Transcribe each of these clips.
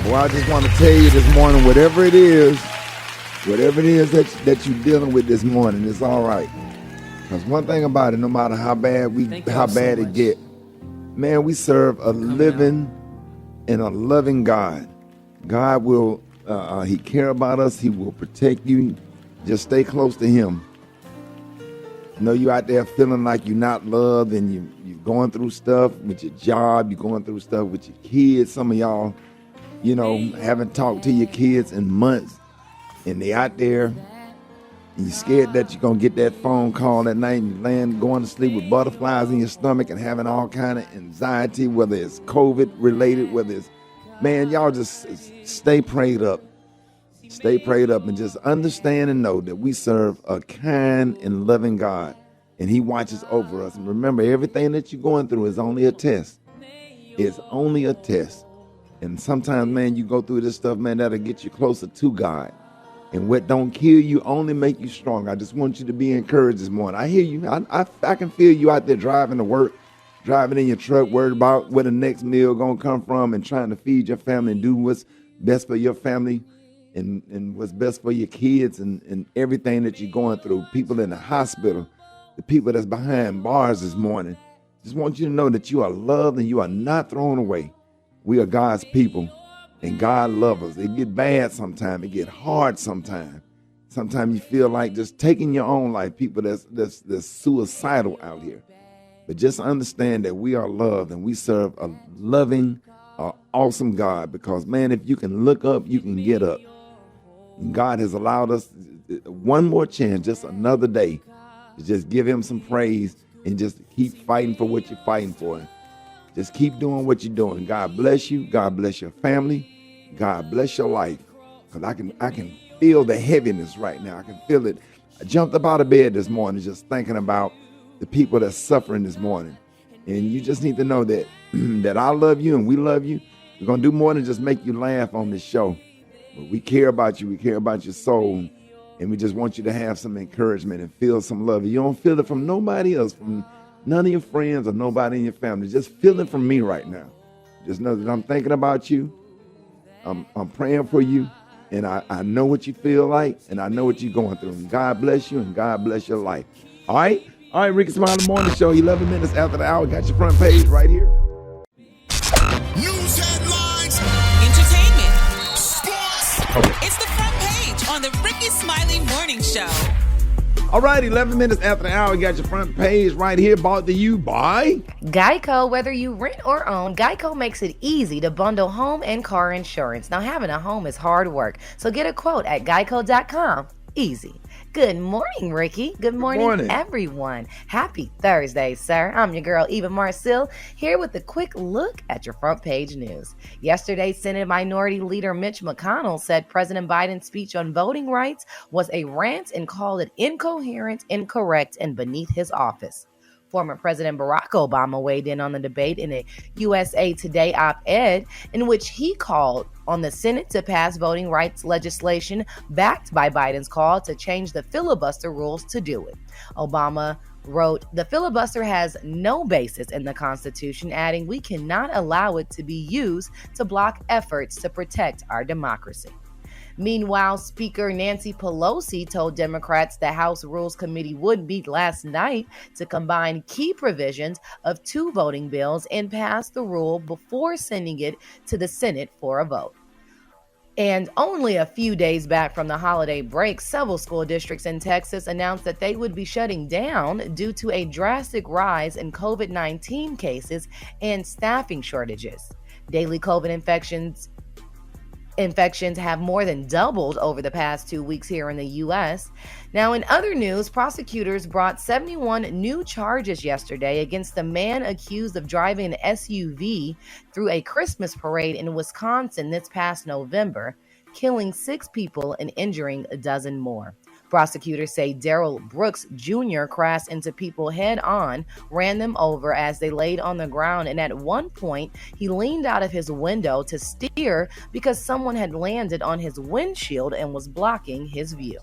Well, I just want to tell you this morning, whatever it is that you're dealing with this morning, it's all right. Because one thing about it, no matter how bad it get, man, we serve a living and a loving God. God will, he care about us. He will protect you. Just stay close to him. I know you out there feeling like you're not loved and you're going through stuff with your job. You're going through stuff with your kids. Some of y'all, haven't talked to your kids in months. And they out there, and you're scared that you're going to get that phone call at night and you're going to sleep with butterflies in your stomach and having all kind of anxiety, whether it's COVID related, whether it's, man, y'all just stay prayed up. Stay prayed up and just understand and know that we serve a kind and loving God, and he watches over us. And remember, everything that you're going through is only a test. It's only a test. And sometimes, man, you go through this stuff, man, that'll get you closer to God. And what don't kill you only make you strong. I just want you to be encouraged this morning. I hear you. I can feel you out there driving to work, driving in your truck, worried about where the next meal going to come from and trying to feed your family and do what's best for your family and what's best for your kids and everything that you're going through. People in the hospital, the people that's behind bars this morning. Just want you to know that you are loved and you are not thrown away. We are God's people. And God loves us. It get bad sometimes. It get hard sometimes. Sometimes you feel like just taking your own life. People that's suicidal out here. But just understand that we are loved and we serve a loving, awesome God. Because, man, if you can look up, you can get up. And God has allowed us one more chance, just another day, to just give him some praise and just keep fighting for what you're fighting for. Just keep doing what you're doing. God bless you. God bless your family. God bless your life. Because I can feel the heaviness right now. I can feel it. I jumped up out of bed this morning just thinking about the people that's suffering this morning. And you just need to know that, that I love you and we love you. We're going to do more than just make you laugh on this show. But we care about you. We care about your soul. And we just want you to have some encouragement and feel some love. You don't feel it from nobody else, from none of your friends or nobody in your family. Just feel it from me right now. Just know that I'm thinking about you. I'm praying for you. And I know what you feel like. And I know what you're going through. And God bless you and God bless your life. All right? All right, Rickey Smiley Morning Show, 11 minutes after the hour. Got your front page right here. News headlines. Entertainment. Sports. Okay. It's the front page on the Rickey Smiley Morning Show. All right, 11 minutes after the hour, got your front page right here, brought to you by Geico. Whether you rent or own, Geico makes it easy to bundle home and car insurance. Now, having a home is hard work, so get a quote at geico.com. Easy. Good morning, Rickey. Good morning, everyone. Happy Thursday, sir. I'm your girl, Eva Marcille, here with a quick look at your front page news. Yesterday, Senate Minority Leader Mitch McConnell said President Biden's speech on voting rights was a rant and called it incoherent, incorrect, and beneath his office. Former President Barack Obama weighed in on the debate in a USA Today op-ed in which he called on the Senate to pass voting rights legislation backed by Biden's call to change the filibuster rules to do it. Obama wrote, "The filibuster has no basis in the Constitution," adding, "We cannot allow it to be used to block efforts to protect our democracy." Meanwhile, Speaker Nancy Pelosi told Democrats the House Rules Committee would meet last night to combine key provisions of two voting bills and pass the rule before sending it to the Senate for a vote. And only a few days back from the holiday break, several school districts in Texas announced that they would be shutting down due to a drastic rise in COVID-19 cases and staffing shortages. Daily COVID infections have more than doubled over the past 2 weeks here in the U.S. Now, in other news, prosecutors brought 71 new charges yesterday against a man accused of driving an SUV through a Christmas parade in Wisconsin this past November, killing 6 people and injuring a dozen more. Prosecutors say Darrell Brooks Jr. crashed into people head on, ran them over as they laid on the ground, and at one point, he leaned out of his window to steer because someone had landed on his windshield and was blocking his view.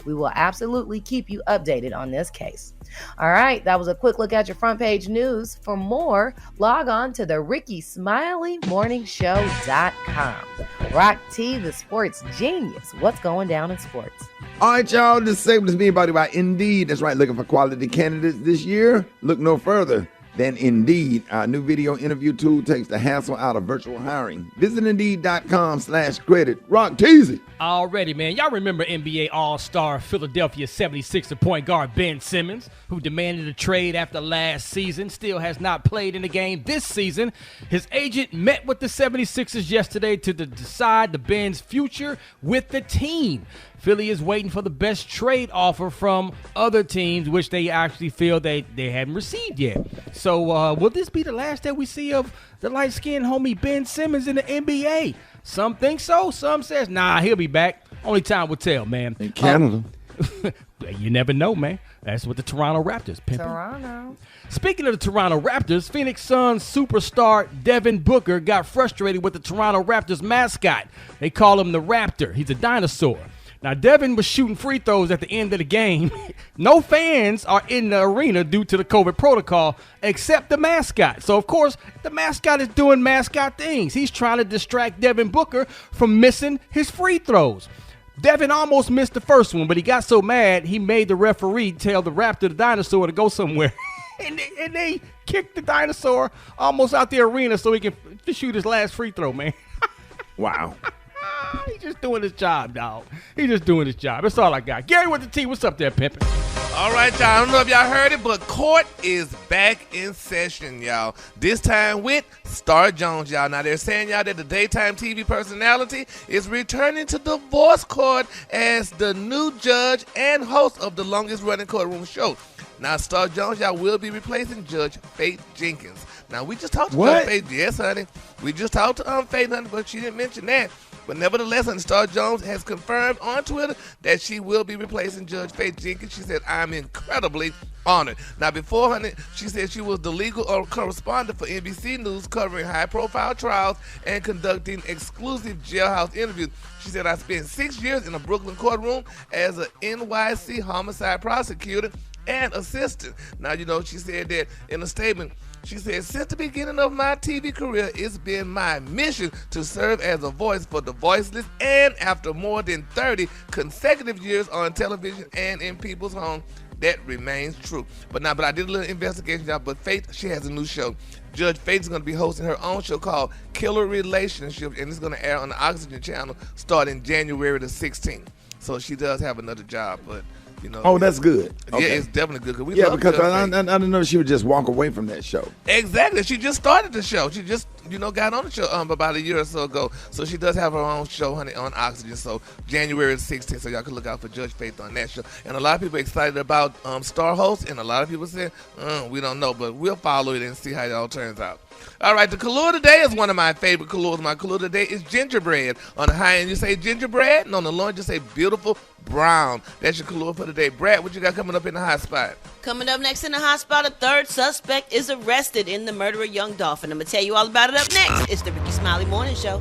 We will absolutely keep you updated on this case. All right, that was a quick look at your front page news. For more, log on to the RickeySmileyMorningshow.com. Rock T, the sports genius. What's going down in sports? All right, y'all, this segment is being brought to you by Indeed. That's right, looking for quality candidates this year? Look no further than Indeed. Our new video interview tool takes the hassle out of virtual hiring. Visit Indeed.com/credit. Rock Teasy. Already, man. Y'all remember NBA All-Star Philadelphia 76er point guard Ben Simmons, who demanded a trade after last season, still has not played in the game this season. His agent met with the 76ers yesterday to decide the Ben's future with the team. Philly is waiting for the best trade offer from other teams, which they actually feel they haven't received yet. So will this be the last that we see of the light-skinned homie Ben Simmons in the NBA? Some think so. Some says, nah, he'll be back. Only time will tell, man. In Canada. You never know, man. That's what the Toronto Raptors pimping. Toronto. Speaking of the Toronto Raptors, Phoenix Suns superstar Devin Booker got frustrated with the Toronto Raptors mascot. They call him the Raptor. He's a dinosaur. Now, Devin was shooting free throws at the end of the game. No fans are in the arena due to the COVID protocol except the mascot. So, of course, the mascot is doing mascot things. He's trying to distract Devin Booker from missing his free throws. Devin almost missed the first one, but he got so mad he made the referee tell the Raptor, the dinosaur, to go somewhere. and they kicked the dinosaur almost out the arena so he can shoot his last free throw, man. Wow. He's just doing his job, dog. He's just doing his job. That's all I got. Gary with the T, what's up there, pimpin'? All right, y'all. I don't know if y'all heard it, but court is back in session, y'all. This time with Star Jones, y'all. Now, they're saying, y'all, that the daytime TV personality is returning to divorce court as the new judge and host of the longest-running courtroom show. Now, Star Jones, y'all, will be replacing Judge Faith Jenkins. Now, we just talked to Judge Faith. Yes, honey. We just talked to Faith, honey, but she didn't mention that. But nevertheless, honey, Star Jones has confirmed on Twitter that she will be replacing Judge Faith Jenkins. She said, I'm incredibly honored. Now, before, honey, she said she was the legal correspondent for NBC News covering high-profile trials and conducting exclusive jailhouse interviews. She said, I spent 6 years in a Brooklyn courtroom as an NYC homicide prosecutor and assistant. Now, you know, she said that in a statement. She said, since the beginning of my TV career, it's been my mission to serve as a voice for the voiceless, and after more than 30 consecutive years on television and in people's homes, that remains true. But I did a little investigation, y'all, but Faith, she has a new show. Judge Faith is going to be hosting her own show called Killer Relationships, and it's going to air on the Oxygen channel starting January the 16th. So she does have another job, but you know. Oh, that's good. Okay. Yeah, it's definitely good. Because I didn't know she would just walk away from that show. Exactly. She just started the show. She just, got on the show about a year or so ago. So she does have her own show, honey, on Oxygen. So January 16th, so y'all can look out for Judge Faith on that show. And a lot of people are excited about star hosts, and a lot of people say, we don't know, but we'll follow it and see how it all turns out. All right, the color today is one of my favorite colors. My color today is gingerbread. On the high end, you say gingerbread, and on the low end, you say beautiful brown. That's your color for today. Brad, what you got coming up in the hot spot? Coming up next in the hot spot, a third suspect is arrested in the murder of young Dolphin. I'm going to tell you all about it up next. It's the Rickey Smiley Morning Show.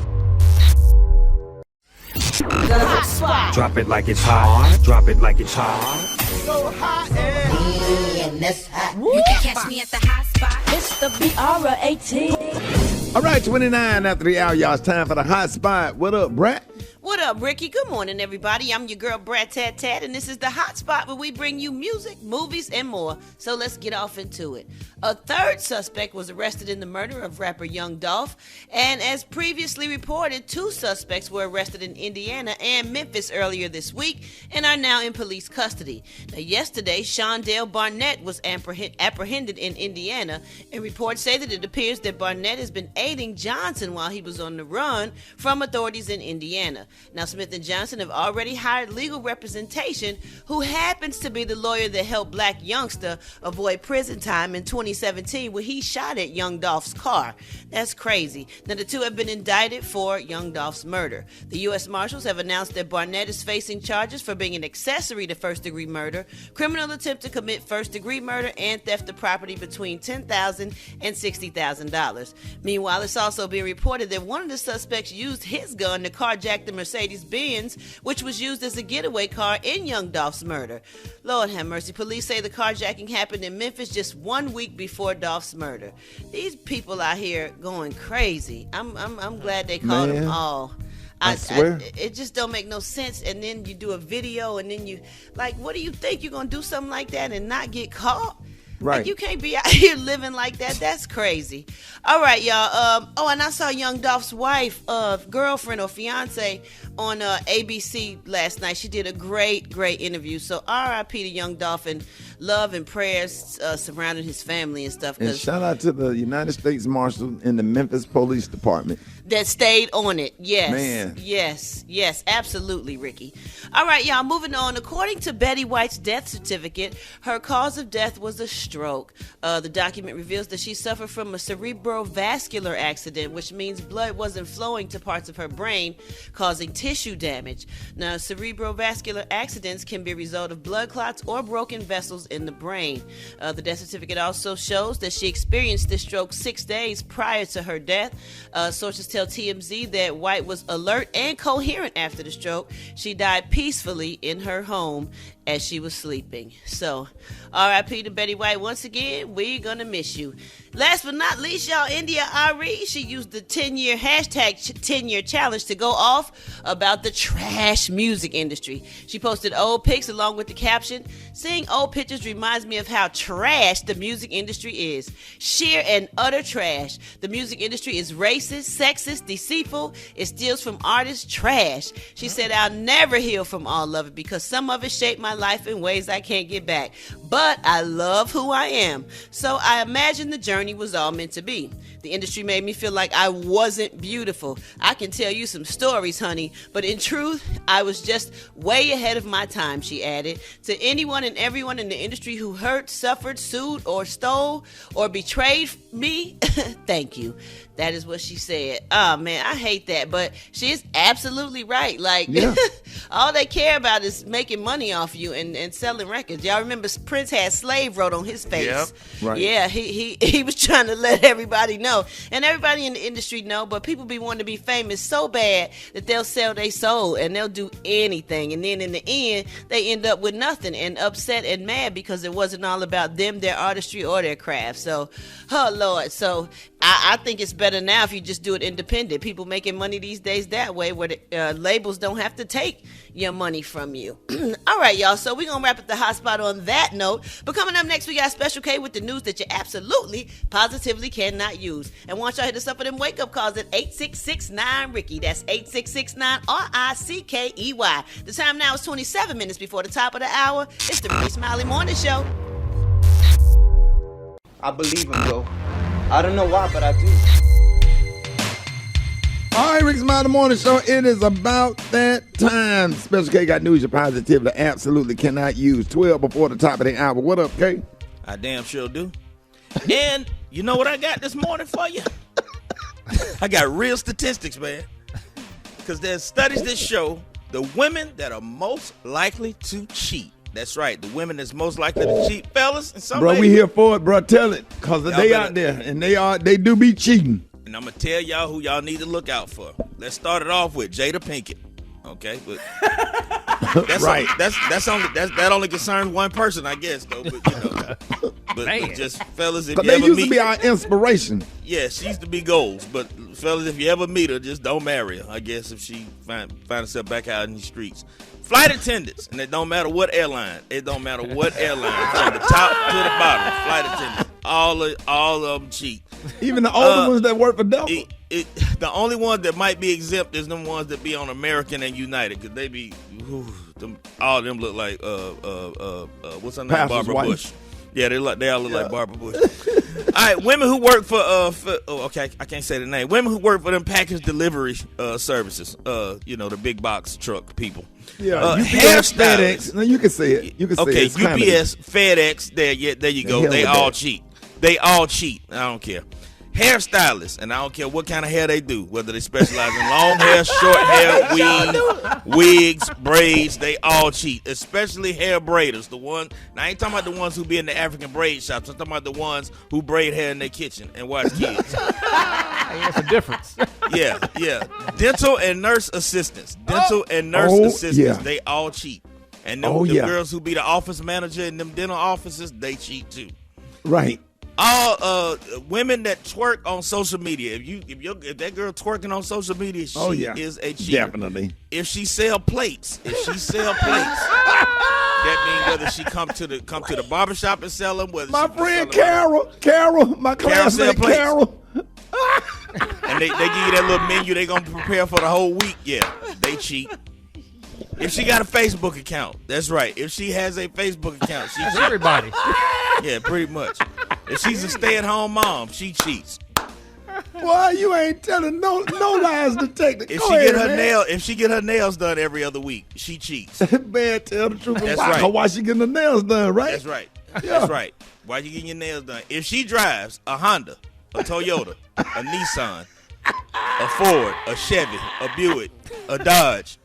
The hot spot. Drop it like it's hot. Drop it like it's hot. So hot And that's hot. You can catch me at the hot spot. It's the BR18. All right, 29 after the hour, y'all. It's time for the hot spot. What up, Brett? What up, Ricky? Good morning, everybody. I'm your girl, Brat Tat Tat, and this is the hot spot where we bring you music, movies, and more. So let's get off into it. A third suspect was arrested in the murder of rapper Young Dolph, and as previously reported, 2 suspects were arrested in Indiana and Memphis earlier this week and are now in police custody. Now, yesterday, Shondell Barnett was apprehended in Indiana, and reports say that it appears that Barnett has been aiding Johnson while he was on the run from authorities in Indiana. Now, Smith & Johnson have already hired legal representation who happens to be the lawyer that helped Black youngster avoid prison time in 2017 when he shot at Young Dolph's car. That's crazy. Now, the 2 have been indicted for Young Dolph's murder. The U.S. Marshals have announced that Barnett is facing charges for being an accessory to first-degree murder, criminal attempt to commit first-degree murder, and theft of property between $10,000 and $60,000. Meanwhile, it's also being reported that one of the suspects used his gun to carjack the Mercedes-Benz, which was used as a getaway car in Young Dolph's murder. Lord have mercy. Police say the carjacking happened in Memphis just 1 week before Dolph's murder. These people out here going crazy. I'm glad they caught them all. I swear. It just don't make no sense. And then you do a video, and then you like, what do you think you're gonna do something like that and not get caught? Right. Like, you can't be out here living like that. That's crazy. All right, y'all. And I saw Young Dolph's wife, girlfriend or fiance on ABC last night. She did a great interview. So R.I.P. to Young Dolph, and love and prayers surrounding his family and stuff. And shout out to the United States Marshal and the Memphis Police Department that stayed on it. Yes. Man. Yes, absolutely, Ricky. All right, y'all, moving on. According to Betty White's death certificate, her cause of death was a stroke. The document reveals that she suffered from a cerebrovascular accident, which means blood wasn't flowing to parts of her brain, causing tissue damage. Now, cerebrovascular accidents can be a result of blood clots or broken vessels in the brain. The death certificate also shows that she experienced this stroke 6 days prior to her death. Sources tell TMZ that White was alert and coherent after the stroke. She died peacefully in her home as she was sleeping. So, R.I.P. to Betty White. Once again, we're gonna miss you. Last but not least, y'all, India Ari, she used the 10-year hashtag 10-year challenge to go off about the trash music industry. She posted old pics along with the caption, "Seeing old pictures reminds me of how trash the music industry is. Sheer and utter trash. The music industry is racist, sexist, deceitful. It steals from artists. Trash." She said, "I'll never heal from all of it because some of it shaped my life in ways I can't get back. But I love who I am. So I imagine the journey was all meant to be. The industry made me feel like I wasn't beautiful. I can tell you some stories, honey, but in truth, I was just way ahead of my time," she added. "To anyone and everyone in the industry who hurt, suffered, sued, or stole, or betrayed me, thank you." That is what she said. Oh, man, I hate that, but she is absolutely right. Like, yeah. All they care about is making money off you and selling records. Y'all remember Prince had Slave wrote on his face. Yep. Right. Yeah, he was trying to let everybody know. And everybody in the industry know, but people be wanting to be famous so bad that they'll sell their soul and they'll do anything. And then in the end, they end up with nothing and upset and mad because it wasn't all about them, their artistry, or their craft. So, oh, Lord. So I think it's better now if you just do it independent. People making money these days that way where the labels don't have to take your money from you. All right, y'all. So we're going to wrap up the hot spot on that note. But coming up next, we got Special K with the news that you absolutely, positively cannot use. And once y'all hit us up for them wake-up calls at 866-9-RICKY. That's 866-9-RICKEY. The time now is 27 minutes before the top of the hour. It's the Rickey Smiley Morning Show. I believe him, though. I don't know why, but I do. All right, Rickey Smiley Morning Show. It is about that time. Special K got news you positively absolutely cannot use. 12 before the top of the hour. What up, K? I damn sure do. And you know what I got this morning for you? I got real statistics, man. Because there's studies that show the women that are most likely to cheat. That's right, the women that's most likely to cheat, fellas. And some bro, ladies, we here for it, bro. Tell it, cause they out there and they do be cheating. And I'm gonna tell y'all who y'all need to look out for. Let's start it off with Jada Pinkett. Okay, but that's right. That only concerns one person, I guess, though. But you know, but just fellas, if you they ever used meet, to be our inspiration. yeah, she used to be goals. But fellas, if you ever meet her, just don't marry her. I guess if she find herself back out in the streets. Flight attendants, and it don't matter what airline. It don't matter what airline, from the top to the bottom. Flight attendants, all of them cheat. Even the older ones that work for Delta. The only ones that might be exempt is them ones that be on American and United, because they be all of them look like what's her name, Pastor's Barbara wife. Bush. Yeah, they all look like Barbara Bush. All right, women who work for okay, I can't say the name. Women who work for them package delivery services, the big box truck people. Yeah, UPS, FedEx. No, you can say it. You can say okay, it. UPS, FedEx. There you go. They all cheat. They all cheat. I don't care. Hairstylists, and I don't care what kind of hair they do, whether they specialize in long hair, short hair, wigs, braids, they all cheat, especially hair braiders. Now I ain't talking about the ones who be in the African braid shops. I'm talking about the ones who braid hair in their kitchen and watch kids. That's a difference. Yeah. Dental and nurse assistants. They all cheat. And the girls who be the office manager in them dental offices, they cheat too. Right. All women that twerk on social media. If that girl twerking on social media, she is a cheater. Definitely. If she sell plates, that means whether she come to the barbershop and sell them. Whether my friend Carol, my classmate Carol. And they give you that little menu they gonna prepare for the whole week. Yeah, they cheat. If she got a Facebook account, that's right. If she has a Facebook account, she cheats. Everybody. Yeah, pretty much. If she's a stay-at-home mom, she cheats. Boy, you ain't telling no lies, detective. If she get her nails done every other week, she cheats. Man, tell the truth. That's right. Why she getting her nails done, right? That's right. Yeah. That's right. Why you getting your nails done? If she drives a Honda, a Toyota, a Nissan, a Ford, a Chevy, a Buick, a Dodge,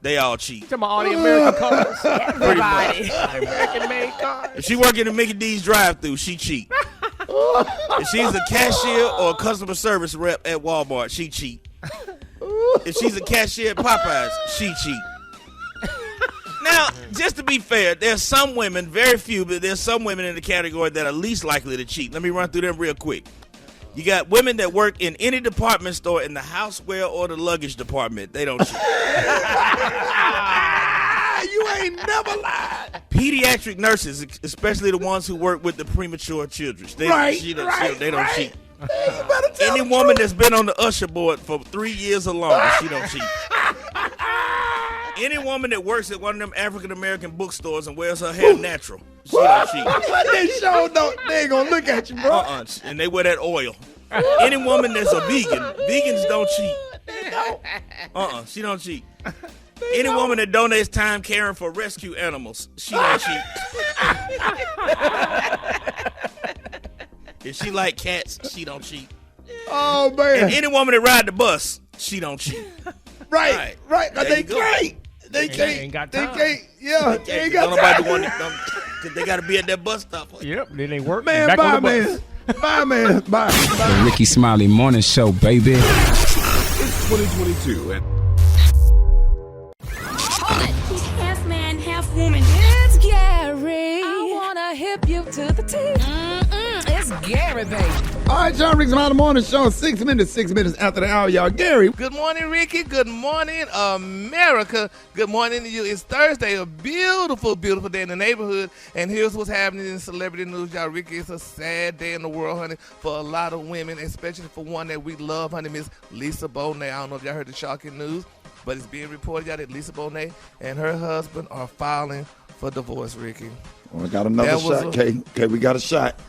they all cheat. Talking about all the American cars. Everybody. American-made cars. If she working at Mickey D's drive-thru, she cheat. If she's a cashier or a customer service rep at Walmart, she cheat. If she's a cashier at Popeyes, she cheat. Now, just to be fair, there's some women, very few, but there's some women in the category that are least likely to cheat. Let me run through them real quick. You got women that work in any department store in the houseware or the luggage department. They don't cheat. You ain't never lied. Pediatric nurses, especially the ones who work with the premature children. They don't cheat. Any woman that's been on the usher board for 3 years or longer, she don't cheat. Any woman that works at one of them African American bookstores and wears her hair natural, she don't cheat. They ain't gonna look at you, bro. And they wear that oil. Any woman that's a vegan, vegans don't cheat. She don't cheat. Any woman that donates time caring for rescue animals, she don't cheat. If she like cats, she don't cheat. Oh man! And any woman that ride the bus, she don't cheat. Right. They can't. They ain't got time. They ain't got time. Because they got to be at that bus stop. Yep, then they work. Man, bye, man. Bye, man. Bye. The Rickey Smiley Morning Show, baby. It's 2022 and He's half man, half woman. It's Gary. I wanna hip you to the teeth. It's Gary, baby. All right, y'all, Rickey Smiley Morning Show. 6 minutes after the hour, y'all. Gary. Good morning, Ricky. Good morning, America. Good morning to you. It's Thursday, a beautiful, beautiful day in the neighborhood. And here's what's happening in celebrity news, y'all. Ricky, it's a sad day in the world, honey, for a lot of women, especially for one that we love, honey, Miss Lisa Bonet. I don't know if y'all heard the shocking news, but it's being reported, y'all, that Lisa Bonet and her husband are filing for divorce, Ricky. Oh, we got another shot, okay, we got a shot.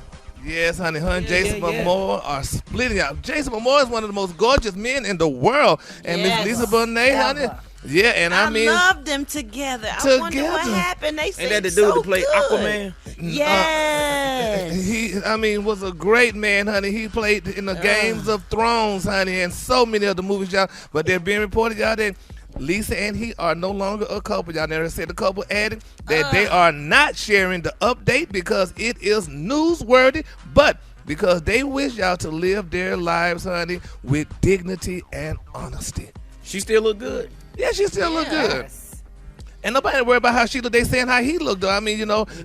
Yes, honey. Her and Jason Momoa are splitting out. Jason Momoa is one of the most gorgeous men in the world. And Miss Lisa Bonet, honey. Yeah, and I mean, love them together. I wonder what happened. They said that the dude to play Aquaman? Yes. He was a great man, honey. He played in the Games of Thrones, honey, and so many other movies, y'all. But they're being reported, y'all, that Lisa and he are no longer a couple. Y'all never said the couple added that they are not sharing the update because it is newsworthy, but because they wish y'all to live their lives, honey, with dignity and honesty. She still look good. Yeah, she still look good. And nobody worry about how she look. They saying how he looked, though. I mean,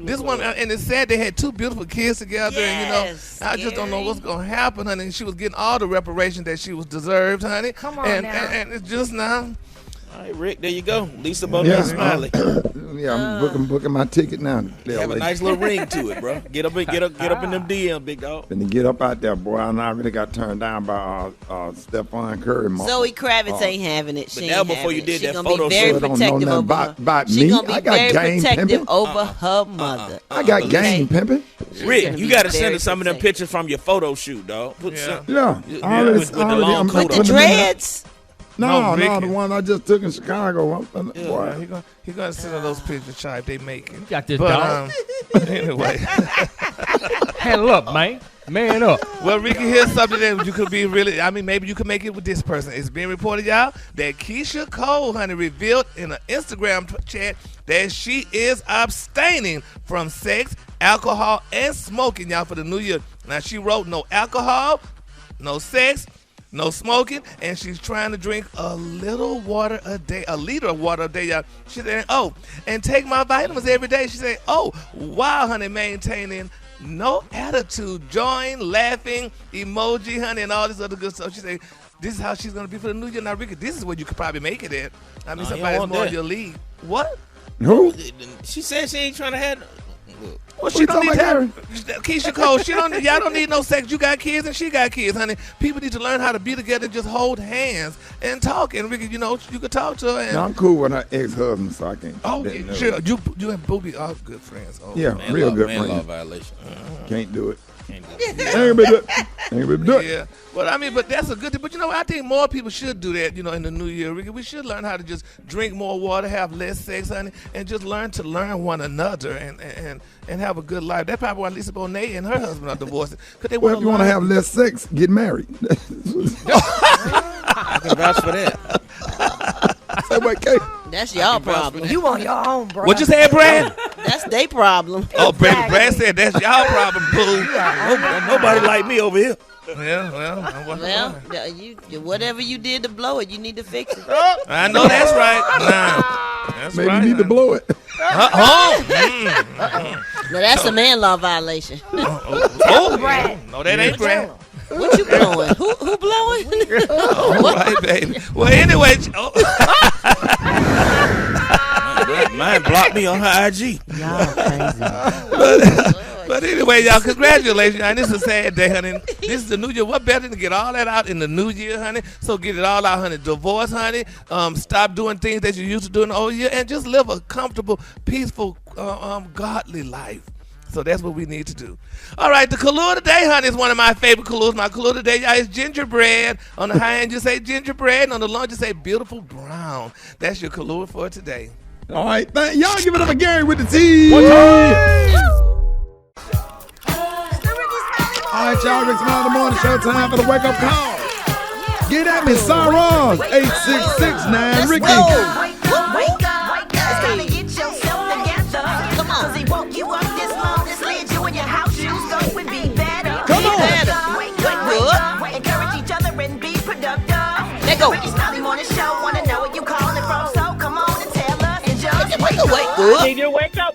this one, and it's sad they had two beautiful kids together. Yes, and, I just don't know what's going to happen, honey. She was getting all the reparations that she was deserved, honey. Come on now. And it's just now. All right, Rick, there you go. Lisa Bonet Smiley. I'm booking my ticket now. Have a nice little ring to it, bro. Get up in them DM, big dog. Finna get up out there, boy. I really got turned down by Stephon Curry. Zoe Kravitz ain't having it. She but now before you did she that photo shoot, don't know nothing about she me. gonna be I got very game protective pimping. over her mother. I got game pimping. Rick, you got to send us some of them pictures from your photo shoot, dog. With the dreads. No, the one I just took in Chicago. Boy, he gonna send her those pictures, child. They make it. Got this dog. Anyway, handle up, man. Man up. Well, Ricky, here's something that you could be really. I mean, maybe you could make it with this person. It's being reported, y'all, that Keisha Cole, honey, revealed in an Instagram chat that she is abstaining from sex, alcohol, and smoking, y'all, for the new year. Now, she wrote no alcohol, no sex, no smoking, and she's trying to drink a liter of water a day, y'all. She said, and take my vitamins every day. She said, wow, honey, maintaining no attitude, join, laughing, emoji, honey, and all this other good stuff. She said, this is how she's going to be for the new year. Now, Ricky, this is where you could probably make it at. I mean, somebody's more in your league. What? Who? She said she ain't trying to have. Well, she don't need to have, Keisha Cole, y'all don't need no sex. You got kids and she got kids, honey. People need to learn how to be together and just hold hands and talk. And Ricky, you could talk to her. And, no, I'm cool with her ex-husband, so I can't. Oh, yeah, sure. You and Booby are good friends. Oh, yeah, man, real good man, friends. law violation. Can't do it. Ain't gonna do it. Yeah. Well, I mean, but that's a good thing. But I think more people should do that, in the new year, Ricky. We should learn how to just drink more water, have less sex, honey, and just learn one another and have a good life. That's probably why Lisa Bonet and her husband are divorcing. Well, if you want to have less sex, get married. I can vouch for that. Say what, Kate? That's y'all problem. You on your own, bro. What you said, Brad? That's their problem. Oh, baby, Brad said that's y'all problem, boo. Nobody like me over here. Yeah, well, you whatever you did to blow it, you need to fix it. I know that's right. Nah, that's Maybe right. you need to blow it. Now that's a man law violation. Brad. No, that ain't Brad. What you blowing? Who blowing? All right, baby. Well, anyway. Mine blocked me on her IG. Y'all crazy. But anyway, y'all, congratulations. And this is a sad day, honey. This is the new year. What better than to get all that out in the new year, honey? So get it all out, honey. Divorce, honey. Stop doing things that you used to do in the old year and just live a comfortable, peaceful, godly life. So that's what we need to do. All right, the color today, honey, is one of my favorite colors. My color today, y'all, is gingerbread. On the high end, you say gingerbread. And on the low end, you say beautiful brown. That's your color for today. All right, y'all give it up for Gary with the T. One time. All right, y'all, Rickey Smiley in the morning show. Time for the wake-up call. Get at me, Sarahs, 866-9 Ricky. Wake up. It's time to get yourself together. Come on. 'Cause he woke you up this morning, slid you in your house shoes, so it would be better. Come on. Wake up. Encourage each other and be productive. Let go. Rickey Smiley morning show. Wanna know where you calling from, so come on and tell us. And just wake up. Need you wake up.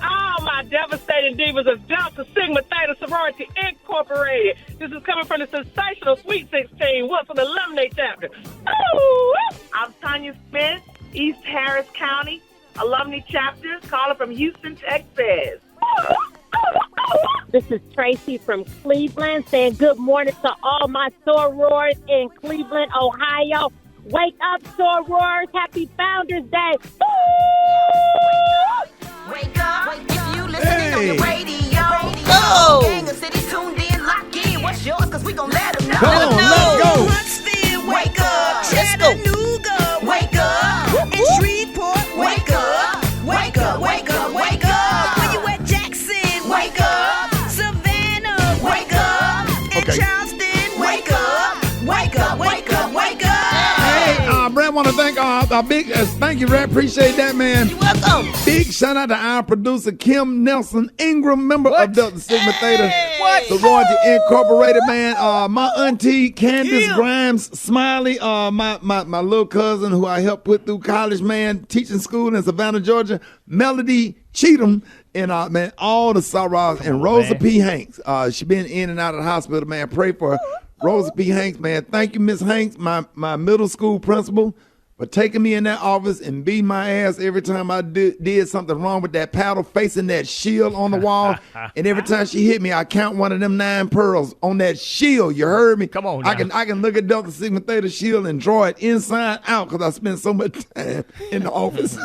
All my devastating divas of Delta Sigma Theta Sorority Incorporated. This is coming from the sensational Sweet 16 Wilson Alumni Chapter. Ooh. I'm Tanya Smith, East Harris County Alumni Chapter, calling from Houston, Texas. This is Tracy from Cleveland saying good morning to all my sorors in Cleveland, Ohio. Wake up, sorors. Happy Founders Day. Wake up. If you listening on your radio. Go. Gang of cities tuned in, lock in. What's yours? 'Cause we gon' let them know. Come on, let's go. Huntsville, wake up. Chattanooga, wake up. And Shreveport, wake up. Wake up, wake up, wake up. Where you at, Jackson? Wake up. Savannah, wake up. And Charleston, wake up. Wake up, wake up, wake up. Hey, Brad, want to thank thank you, Brad. Appreciate that, man. You're welcome. Big shout out to our producer, Kim Nelson Ingram, member of Delta Sigma Theta. Sorority Incorporated, man. My auntie, Candace Grimes Smiley, my little cousin who I helped put through college, man, teaching school in Savannah, Georgia, Melody Cheatham, and man, all the Sorors, and Rosa P. Hanks. She been in and out of the hospital, man. Pray for her. Rosa P. Hanks, man. Thank you, Miss Hanks, my middle school principal, for taking me in that office and beating my ass every time I did something wrong with that paddle facing that shield on the wall. And every time she hit me, I count one of them 9 pearls on that shield. You heard me? Come on now. I can look at Delta Sigma Theta shield and draw it inside out because I spent so much time in the office.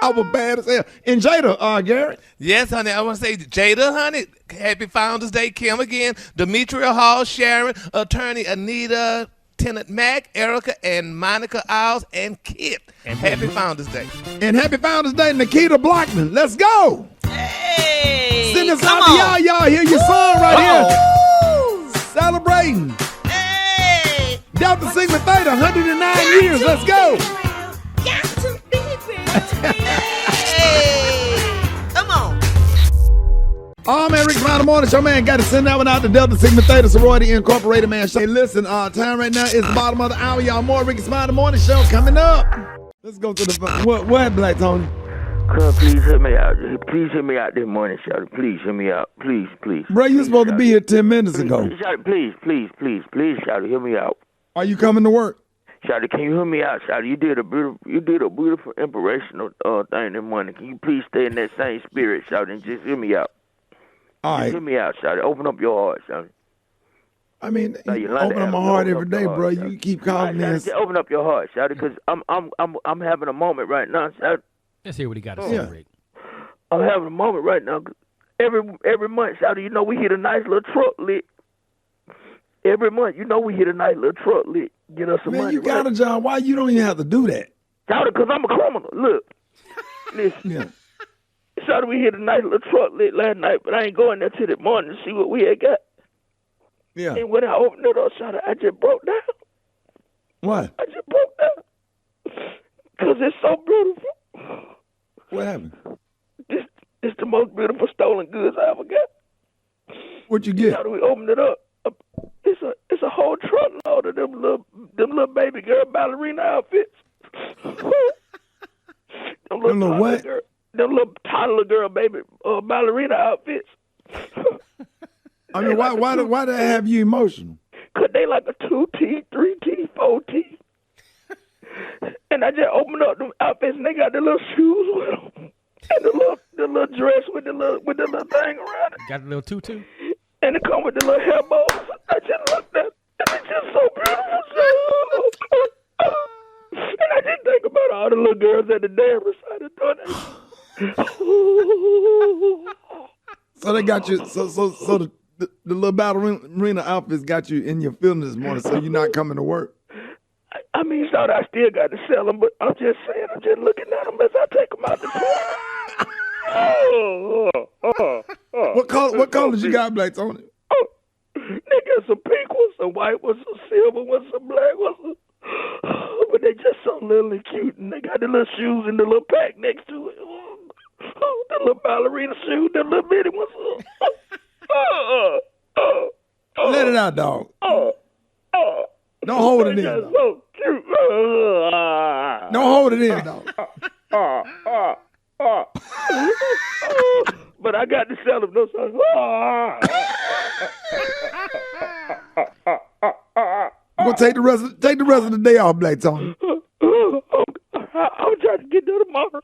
I was bad as hell. And Jada, Garrett. Yes, honey. I want to say, Jada, honey, happy Founders Day. Kim again, Demetria Hall, Sharon, attorney Anita, Tenant Mac, Erica, and Monica Isles, and Kit. Happy Founders Day. And happy Founders Day, Nikita Blockman. Let's go. Hey. Send this out to y'all. Y'all hear your song right here. Celebrating. Hey. Delta Sigma Theta, 109 years. Let's go. Got to be ready. Hey. Come on. Oh, man, Rickey Smiley Morning Show, man. Got to send that one out to Delta Sigma Theta Sorority Incorporated, man. Hey, listen, time right now is the bottom of the hour. Y'all, more Rickey Smiley Morning Show coming up. Let's go to the what, Black Tony? Cuz, please hear me out. Please hear me out this morning, Shawty. Please hear me out. Please. Bro, you supposed to be here 10 minutes ago. Shawty, please, Shawty, hear me out. Are you coming to work? Shawty, can you hear me out, Shawty? You did a beautiful inspirational thing this morning. Can you please stay in that same spirit, Shawty, and just hear me out? All right. Just hear me out, Shawty. Open up your heart, Shawty. I mean, open up my heart every day, bro. You keep calling me. Just open up your heart, Shawty, because I'm having a moment right now, Shawty. Let's hear what he got to say, Rick. I'm having a moment right now. Every month, Shawty, you know we hit a nice little truck lit. Every month, you know we hit a nice little truck lit. Get us some money. Man, you got a job. Why you don't even have to do that? Shawty, because I'm a criminal. Look. Listen. Yeah. Shawty, we hit a nice little truck lit last night, but I ain't going there till the morning to see what we had got. Yeah. And when I opened it up, Shawty, I just broke down. What? I just broke down. Because it's so beautiful. What happened? It's the most beautiful stolen goods I ever got. What'd you get? Shawty, we opened it up. It's a whole truckload of them little baby girl ballerina outfits. them little what? Them little toddler girl baby ballerina outfits. I mean, why did that have you emotional? Cause they like a 2 teeth, 3 teeth, 4 teeth. And I just opened up them outfits and they got the little shoes with them. And the little dress with the little thing around it. Got a little tutu? And it come with the little hair bows. I just looked at it, and it's just so beautiful. And I just think about all the little girls at the dance recital doing that. So they got you. So the little ballerina outfits got you in your feelings this morning. So you're not coming to work. I mean, so I still got to sell them, but I'm just saying, I'm just looking at them as I take them out the door. What colors you got, Blakes, on it? They got some pink ones, some white ones, some silver ones, some black ones. But they just so little and cute, and they got the little shoes and the little pack next to it. The little ballerina shoes, the little bitty ones. Let it out, dog. Don't hold it in. They're so cute. Don't hold it in, dog. But I got to sell them. I'm gonna take the rest of the day off, Black Tony. I'll try to get there tomorrow.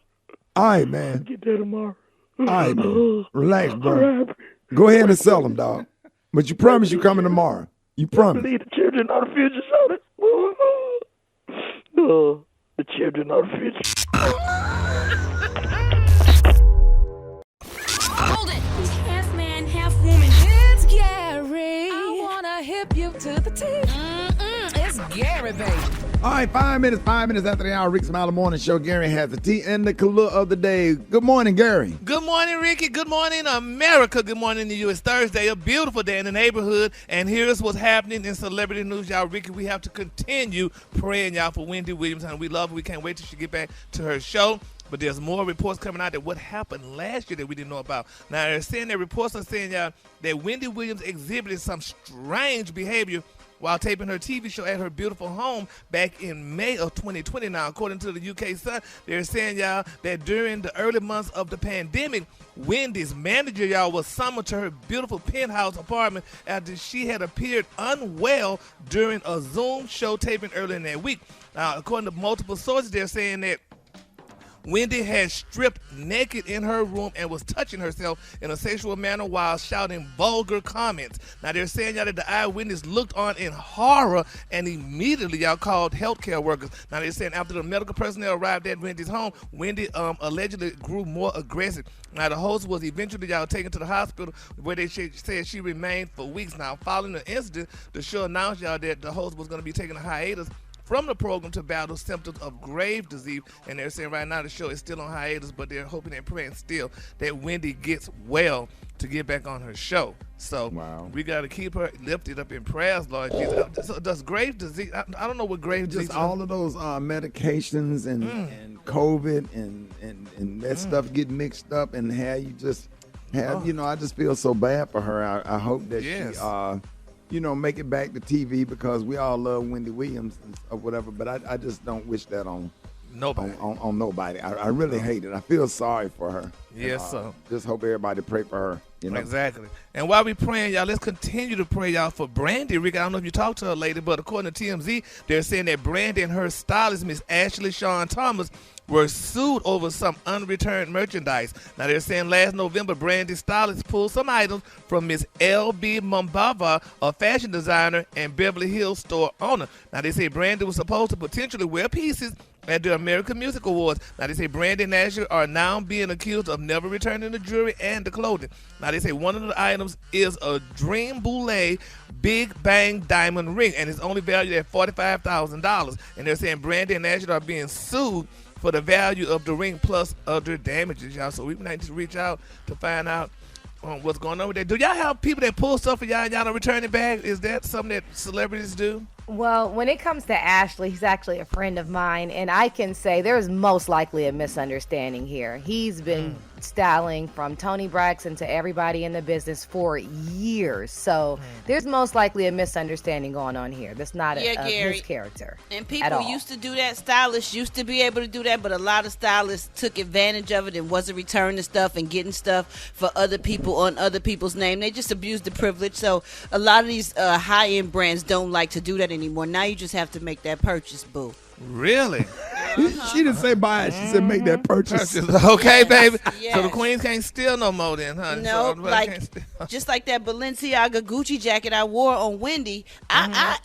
All right, man. Get there tomorrow. All right, man. Relax, bro. Go ahead and sell them, dog. But you promise you coming tomorrow. You promise. Believe the children are the future, so the children are the future. Hold it. Half man, half woman. It's Gary. I wanna hip you to the teeth. It's Gary, baby. All right, 5 minutes after the hour, Rickey Smiley Morning Show. Gary has the tea and the color of the day. Good morning, Gary. Good morning, Ricky. Good morning, America. Good morning to you. It's Thursday, a beautiful day in the neighborhood, and here's what's happening in celebrity news, y'all. Ricky, we have to continue praying, y'all, for Wendy Williams, and we love her. We can't wait till she get back to her show. But there's more reports coming out that what happened last year that we didn't know about. Now, they're saying that reports are saying, y'all, that Wendy Williams exhibited some strange behavior while taping her TV show at her beautiful home back in May of 2020. Now, according to the UK Sun, they're saying, y'all, that during the early months of the pandemic, Wendy's manager, y'all, was summoned to her beautiful penthouse apartment after she had appeared unwell during a Zoom show taping earlier in that week. Now, according to multiple sources, they're saying that Wendy had stripped naked in her room and was touching herself in a sexual manner while shouting vulgar comments. Now, they're saying, y'all, that the eyewitness looked on in horror and immediately, y'all, called healthcare workers. Now, they're saying after the medical personnel arrived at Wendy's home, Wendy allegedly grew more aggressive. Now, the host was eventually, y'all, taken to the hospital where they said she remained for weeks. Now, following the incident, the show announced, y'all, that the host was going to be taking a hiatus from the program to battle symptoms of grave disease. And they're saying right now the show is still on hiatus, but they're hoping and praying still that Wendy gets well to get back on her show. So we got to keep her lifted up in prayers, Lord Jesus. So does grave disease, I don't know what grave disease is. Just all of those medications and COVID and that stuff get mixed up and how you just have, I just feel so bad for her. I hope that she make it back to TV because we all love Wendy Williams or whatever, but I just don't wish that on Nobody. On nobody. I really hate it. I feel sorry for her. Yes, sir. Just hope everybody pray for her. You know? Exactly. And while we praying, y'all, let's continue to pray, y'all, for Brandy. Rick, I don't know if you talked to her lately, but according to TMZ, they're saying that Brandy and her stylist, Miss Ashley Shawn Thomas, were sued over some unreturned merchandise. Now, they're saying last November, Brandy's stylist pulled some items from Miss L.B. Mumbava, a fashion designer and Beverly Hills store owner. Now, they say Brandy was supposed to potentially wear pieces at the American Music Awards. Now, they say Brandy and Ashley are now being accused of never returning the jewelry and the clothing. Now, they say one of the items is a Dream Boulay Big Bang diamond ring, and it's only valued at $45,000. And they're saying Brandy and Ashley are being sued for the value of the ring plus other damages, y'all. So we might just reach out to find out what's going on with that. Do y'all have people that pull stuff for y'all and y'all don't return it back? Is that something that celebrities do? Well, when it comes to Ashley, he's actually a friend of mine, and I can say there's most likely a misunderstanding here. He's been styling from Toni Braxton to everybody in the business for years, so there's most likely a misunderstanding going on here. That's not his character. And people used to do that. Stylists used to be able to do that, but a lot of stylists took advantage of it and wasn't returning stuff and getting stuff for other people on other people's name. They just abused the privilege. So a lot of these high-end brands don't like to do that anymore. Now you just have to make that purchase, boo. Really? She didn't say buy it. She said make that purchase. Okay, baby. Yes. So the queens can't steal no more then, huh? No, So like just like that Balenciaga Gucci jacket I wore on Wendy. I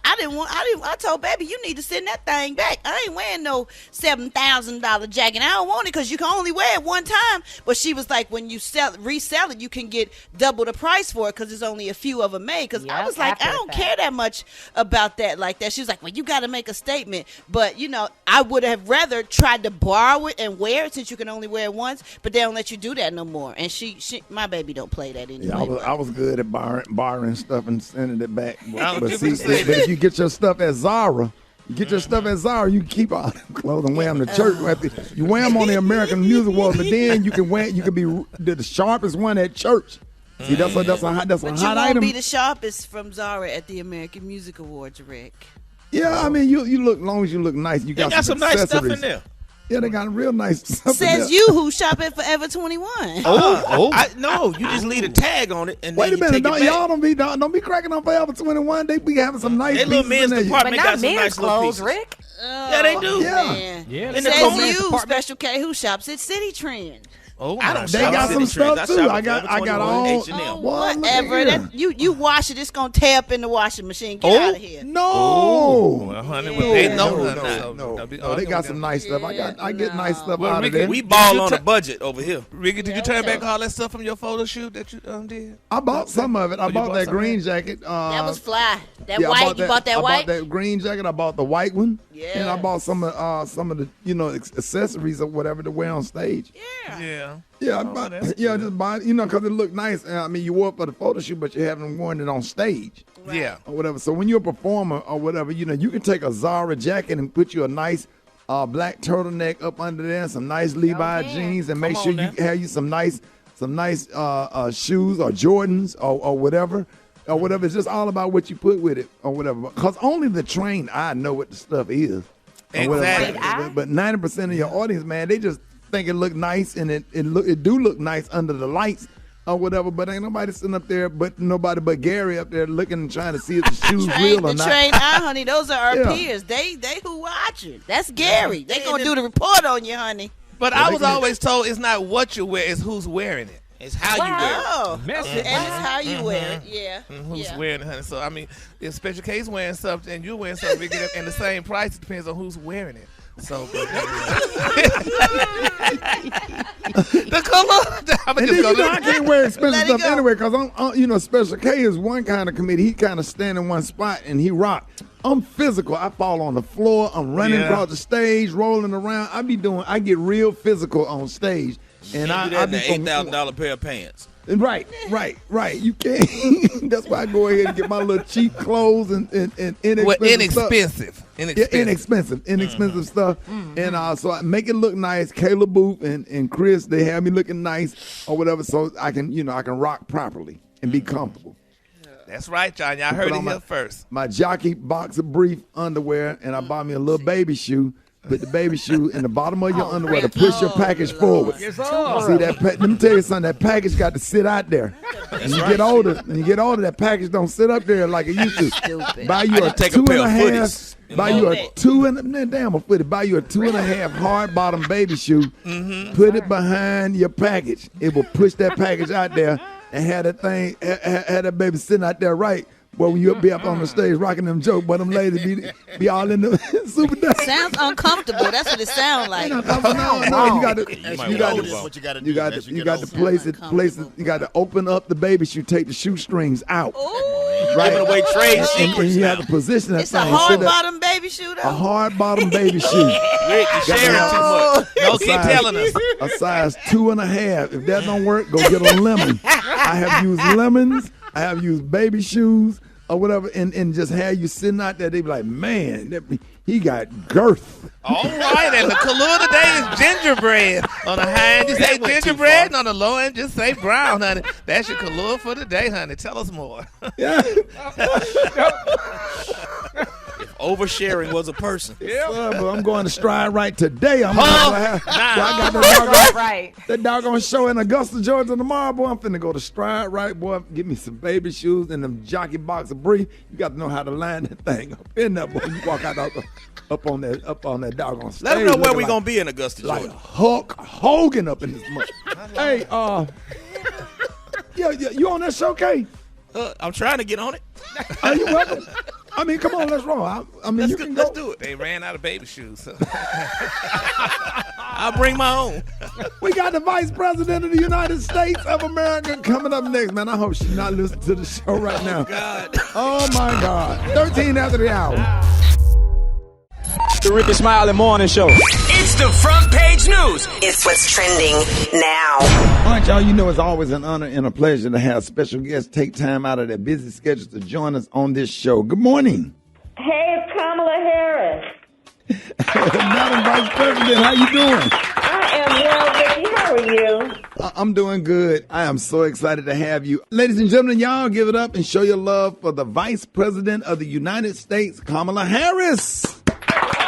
told baby, you need to send that thing back. I ain't wearing no $7,000 jacket. I don't want it because you can only wear it one time. But she was like, when you resell it, you can get double the price for it because there's only a few of them made. Because I was like, I don't care that much about that like that. She was like, well, you got to make a statement. But you know, I would have rather tried to borrow it and wear it since you can only wear it once, but they don't let you do that no more. And she my baby don't play that anymore. Yeah, I was good at borrowing stuff and sending it back. But see, if you get your stuff at Zara, you keep all the clothes and wear them to church. You wear them on the American Music Awards, but then you can be the sharpest one at church. See, that's a hot But item. you won't be the sharpest from Zara at the American Music Awards, Rick. Yeah, I mean, you look, as long as you look nice, you got some nice stuff in there. Yeah, they got real nice stuff. Says you who shop at Forever 21. No, you just leave a tag on it and wait then a minute, you take it back. don't be cracking on Forever 21. They be having some nice. They little men's department But got not some men's nice little clothes, pieces. Rick. Yeah, they do. Man. Yeah, In the Says Coleman's you, department. Special K, who shops at City Trend. Oh, I don't They shop got at some City Trends. stuff too. shop I at got Forever 21, all. H&M. Well, look Whatever. here. That, you wash it, it's gonna tear up in the washing machine. Get out of here. No. Well, honey, No, they know no, they got some nice stuff. I get nice stuff out of there. We ball on a budget over here. Ricky, did you turn back all that stuff from your photo shoot that you did? I bought some of it. I bought that green jacket. That was fly. That yeah, white. You bought that I white? bought that green jacket. I bought the white one. Yeah. And I bought some of the accessories or whatever to wear on stage. Yeah. Yeah, just buy it, because it looked nice. I mean, you wore it for the photo shoot, but you haven't worn it on stage. Right. Yeah. Or whatever. So when you're a performer or whatever, you can take a Zara jacket and put you a nice black turtleneck up under there, some nice Levi jeans, and make sure you have you some nice shoes or Jordans or whatever. Or whatever. It's just all about what you put with it or whatever. Because only the trained eye know what the stuff is. Exactly. But 90% of your audience, man, they just think it look nice and it do look nice under the lights or whatever. But ain't nobody sitting up there, nobody but Gary up there looking and trying to see if the shoes real or not. The trained eye, honey. Those are our peers. They who watching. That's Gary. They gonna do the report on you, honey. But I was always told it's not what you wear, it's who's wearing it. It's how you wear it. And it's how you wear it. Yeah. Who's wearing it, honey? So I mean, if Special K's wearing something and you're wearing something, we get and the same price. It depends on who's wearing it. So the color. I can't wear expensive stuff anyway because Special K is one kind of comedian. He kind of stand in one spot and he rock. I'm physical. I fall on the floor. I'm running across the stage, rolling around. I get real physical on stage. And I do that in an $8,000 pair of pants. Right. You can't. That's why I go ahead and get my little cheap clothes and inexpensive stuff. Inexpensive stuff. And so I make it look nice. Caleb Booth and Chris, they have me looking nice or whatever, so I can rock properly and be comfortable. That's right, John. Y'all heard it here first. My jockey boxer brief underwear, and I bought me a little baby shoe. Put the baby shoe in the bottom of your underwear to push your package forward. Yes, See that? Let me tell you something. That package got to sit out there. And you get older, that package don't sit up there like it used to. Stupid. Buy you a 2.5. Buy you a 2.5 hard bottom baby shoe. Put it behind your package. It will push that package out there and have that thing, have that baby sitting out there right. Well, when you'll be up on the stage rocking them jokes, but them ladies be all in the super dance. Sounds uncomfortable. That's what it sounds like. No, you got to place it. You got to open up the baby shoe, take the shoestrings out. Giving away trade secrets. And you have to position that It's thing. a hard bottom baby shoe, though. A hard bottom baby shoe. Rick, you sharing too much. No, keep telling us. A size 2.5. If that don't work, go get a lemon. I have used lemons. I have used baby shoes or whatever, and just have you sitting out there. They be like, man, he got girth. All right, and the color today is gingerbread. On the high end, just say gingerbread, and on the low end, just say brown, honey. That's your color for today, honey. Tell us more. Yeah. If oversharing was a person. But I'm going to Stride Right today. I got that doggone show in Augusta, Georgia tomorrow, boy. I'm finna go to Stride Right, boy. Get me some baby shoes and them jockey box of brief. You got to know how to line that thing up in there, boy. You walk out up on that doggone stage. Let them know where we gonna be in Augusta, Georgia. Like Hulk Hogan up in this month. Hey, you on that show, Kay? I'm trying to get on it. Are you welcome? I mean, come on, let's roll. Let's do it. They ran out of baby shoes. So. I'll bring my own. We got the Vice President of the United States of America coming up next, man. I hope she's not listening to the show right now. God. Oh, my God. 13 after the hour. The Rickey Smiley Morning Show. It's the front page news. It's what's trending now. All right, y'all, you know it's always an honor and a pleasure to have special guests take time out of their busy schedules to join us on this show. Good morning. Hey, it's Kamala Harris. Madam Vice President, how you doing? I am well, Ricky. How are you? I'm doing good. I am so excited to have you. Ladies and gentlemen, y'all give it up and show your love for the Vice President of the United States, Kamala Harris.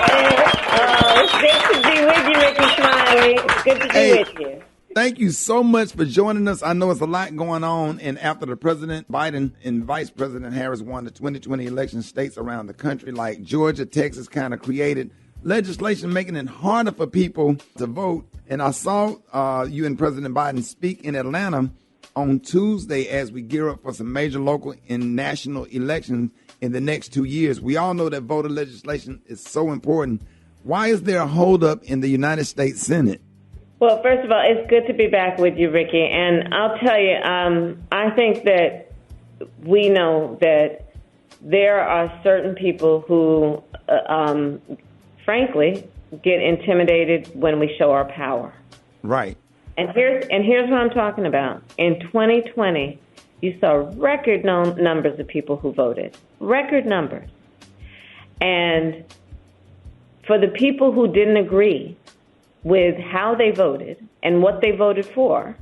It's good to be with you, Rickey Smiley. It's good to be with you. Thank you so much for joining us. I know it's a lot going on, and after the President Biden and Vice President Harris won the 2020 election, states around the country like Georgia, Texas kind of created legislation making it harder for people to vote. And I saw you and President Biden speak in Atlanta on Tuesday as we gear up for some major local and national elections in the next 2 years. We all know that voter legislation is so important. Why is there a holdup in the United States Senate? Well, first of all, it's good to be back with you, Ricky. And I'll tell you, I think that we know that there are certain people who, frankly, get intimidated when we show our power. Right. And here's what I'm talking about. In 2020, you saw record numbers of people who voted. Record numbers. And for the people who didn't agree with how they voted and what they voted for,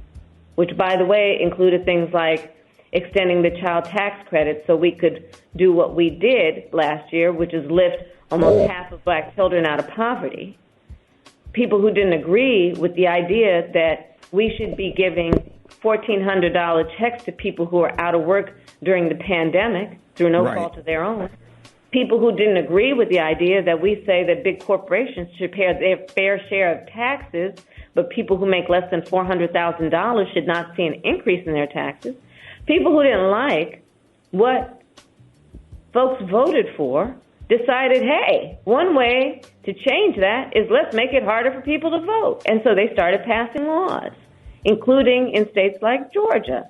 which, by the way, included things like extending the child tax credit so we could do what we did last year, which is lift almost half of black children out of poverty. People who didn't agree with the idea that we should be giving $1,400 checks to people who are out of work during the pandemic through no fault of their own. People who didn't agree with the idea that we say that big corporations should pay their fair share of taxes, but people who make less than $400,000 should not see an increase in their taxes. People who didn't like what folks voted for decided, hey, one way to change that is let's make it harder for people to vote. And so they started passing laws, including in states like Georgia,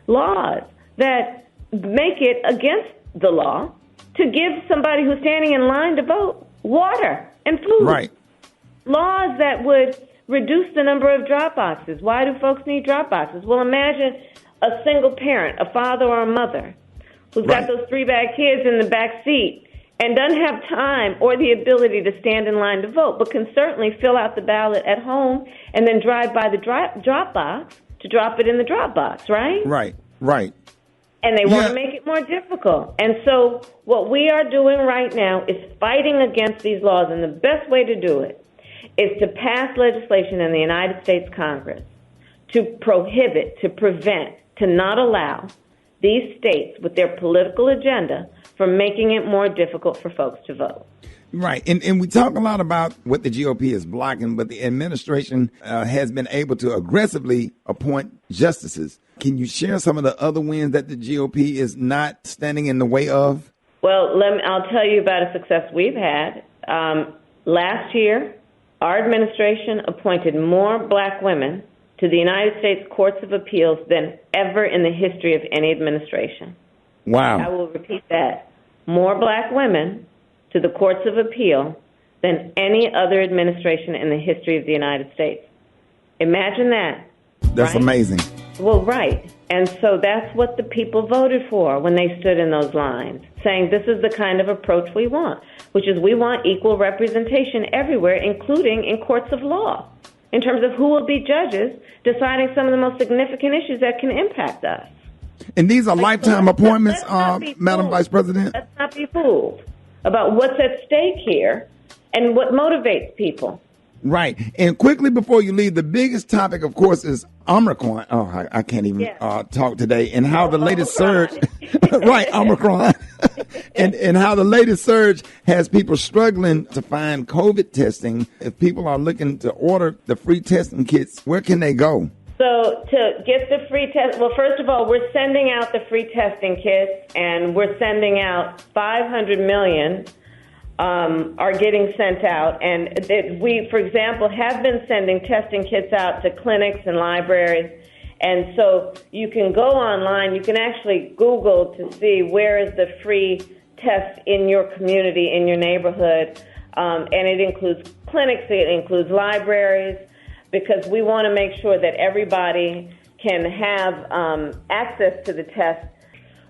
laws that make it against the law to give somebody who's standing in line to vote water and food. Right. Laws that would reduce the number of drop boxes. Why do folks need drop boxes? Well, imagine a single parent, a father or a mother, who's got those 3-bag kids in the back seat and doesn't have time or the ability to stand in line to vote, but can certainly fill out the ballot at home and then drive by the drop box to drop it in the drop box, right? Right. And they want to make it more difficult. And so what we are doing right now is fighting against these laws. And the best way to do it is to pass legislation in the United States Congress to prohibit, to prevent, to not allow these states with their political agenda from making it more difficult for folks to vote. Right. And we talk a lot about what the GOP is blocking, but the administration has been able to aggressively appoint justices. Can you share some of the other wins that the GOP is not standing in the way of? Well, I'll tell you about a success we've had. Last year, our administration appointed more black women to the United States Courts of Appeals than ever in the history of any administration. Wow. I will repeat that. More black women to the Courts of Appeal than any other administration in the history of the United States. Imagine that. That's right? amazing. Well, right. And so that's what the people voted for when they stood in those lines, saying this is the kind of approach we want, which is we want equal representation everywhere, including in courts of law, in terms of who will be judges deciding some of the most significant issues that can impact us. And these are lifetime appointments, Madam Vice President? Let's not be fooled about what's at stake here and what motivates people. Right. And quickly before you leave, the biggest topic, of course, is Omicron. Oh, I can't even talk today. And how the latest surge, right, Omicron, and how the latest surge has people struggling to find COVID testing. If people are looking to order the free testing kits, where can they go? So to get the free test, well, first of all, we're sending out the free testing kits, and we're sending out 500 million are getting sent out. And we, for example, have been sending testing kits out to clinics and libraries. And so you can go online, you can actually Google to see where is the free test in your community, in your neighborhood. And it includes clinics, it includes libraries, because we want to make sure that everybody can have access to the test.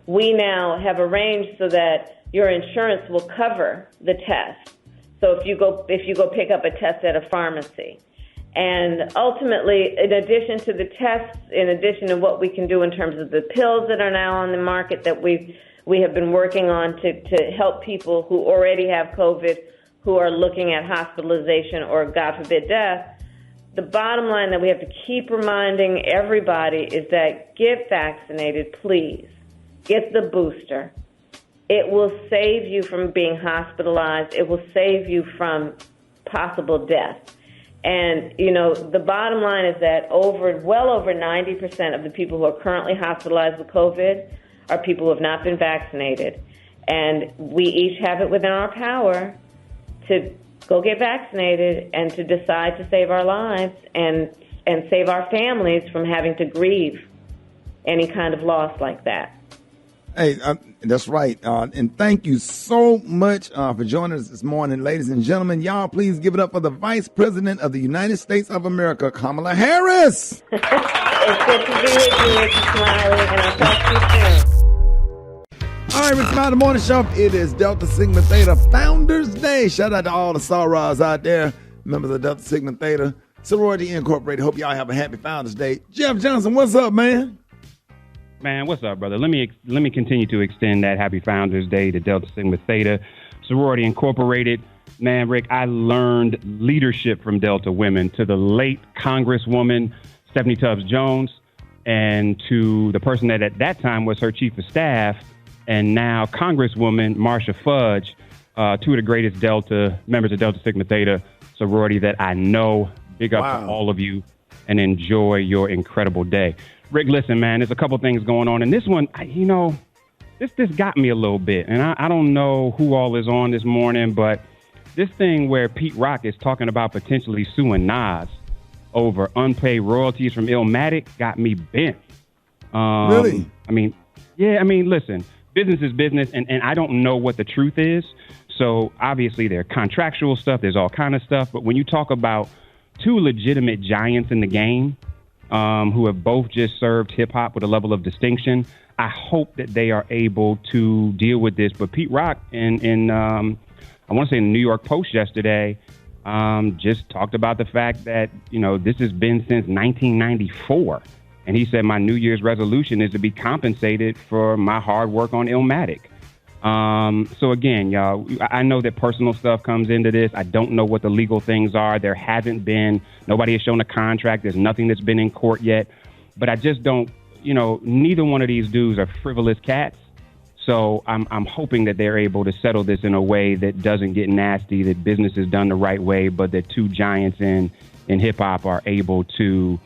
We now have arranged so that your insurance will cover the test. So if you go pick up a test at a pharmacy. And ultimately, in addition to the tests, in addition to what we can do in terms of the pills that are now on the market that we have been working on to help people who already have COVID, who are looking at hospitalization or, God forbid, death, the bottom line that we have to keep reminding everybody is that get vaccinated, please. Get the booster. It will save you from being hospitalized. It will save you from possible death. And, you know, the bottom line is that well over 90% of the people who are currently hospitalized with COVID are people who have not been vaccinated. And we each have it within our power to go get vaccinated and to decide to save our lives and save our families from having to grieve any kind of loss like that. Hey, that's right. And thank you so much for joining us this morning, ladies and gentlemen. Y'all, please give it up for the Vice President of the United States of America, Kamala Harris. It's good to be with you, Rickey Smiley, and I'll talk to you soon. All right, Rickey Smiley Morning Show. It is Delta Sigma Theta Founders Day. Shout out to all the sorors out there, members of Delta Sigma Theta Sorority Incorporated. Hope y'all have a happy Founders Day. Jeff Johnson, what's up, man? Man, what's up, brother? Let me continue to extend that happy Founders Day to Delta Sigma Theta Sorority Incorporated. Man, Rick, I learned leadership from Delta women, to the late Congresswoman Stephanie Tubbs Jones, and to the person that at that time was her chief of staff, and now Congresswoman Marsha Fudge, two of the greatest Delta members of Delta Sigma Theta sorority that I know. Big up to all of you, and enjoy your incredible day. Rick, listen, man, there's a couple things going on. And this one, this got me a little bit. And I don't know who all is on this morning, but this thing where Pete Rock is talking about potentially suing Nas over unpaid royalties from Illmatic got me bent. Really? Listen, business is business, and I don't know what the truth is. So obviously there's contractual stuff, there's all kind of stuff. But when you talk about two legitimate giants in the game, who have both just served hip-hop with a level of distinction, I hope that they are able to deal with this. But Pete Rock, in I want to say in the New York Post yesterday, just talked about the fact that, this has been since 1994. And he said, my New Year's resolution is to be compensated for my hard work on Illmatic. So again, y'all, I know that personal stuff comes into this. I don't know what the legal things are. There hasn't been, nobody has shown a contract. There's nothing that's been in court yet. But I just don't, neither one of these dudes are frivolous cats. So I'm hoping that they're able to settle this in a way that doesn't get nasty, that business is done the right way, but that two giants in hip hop are able to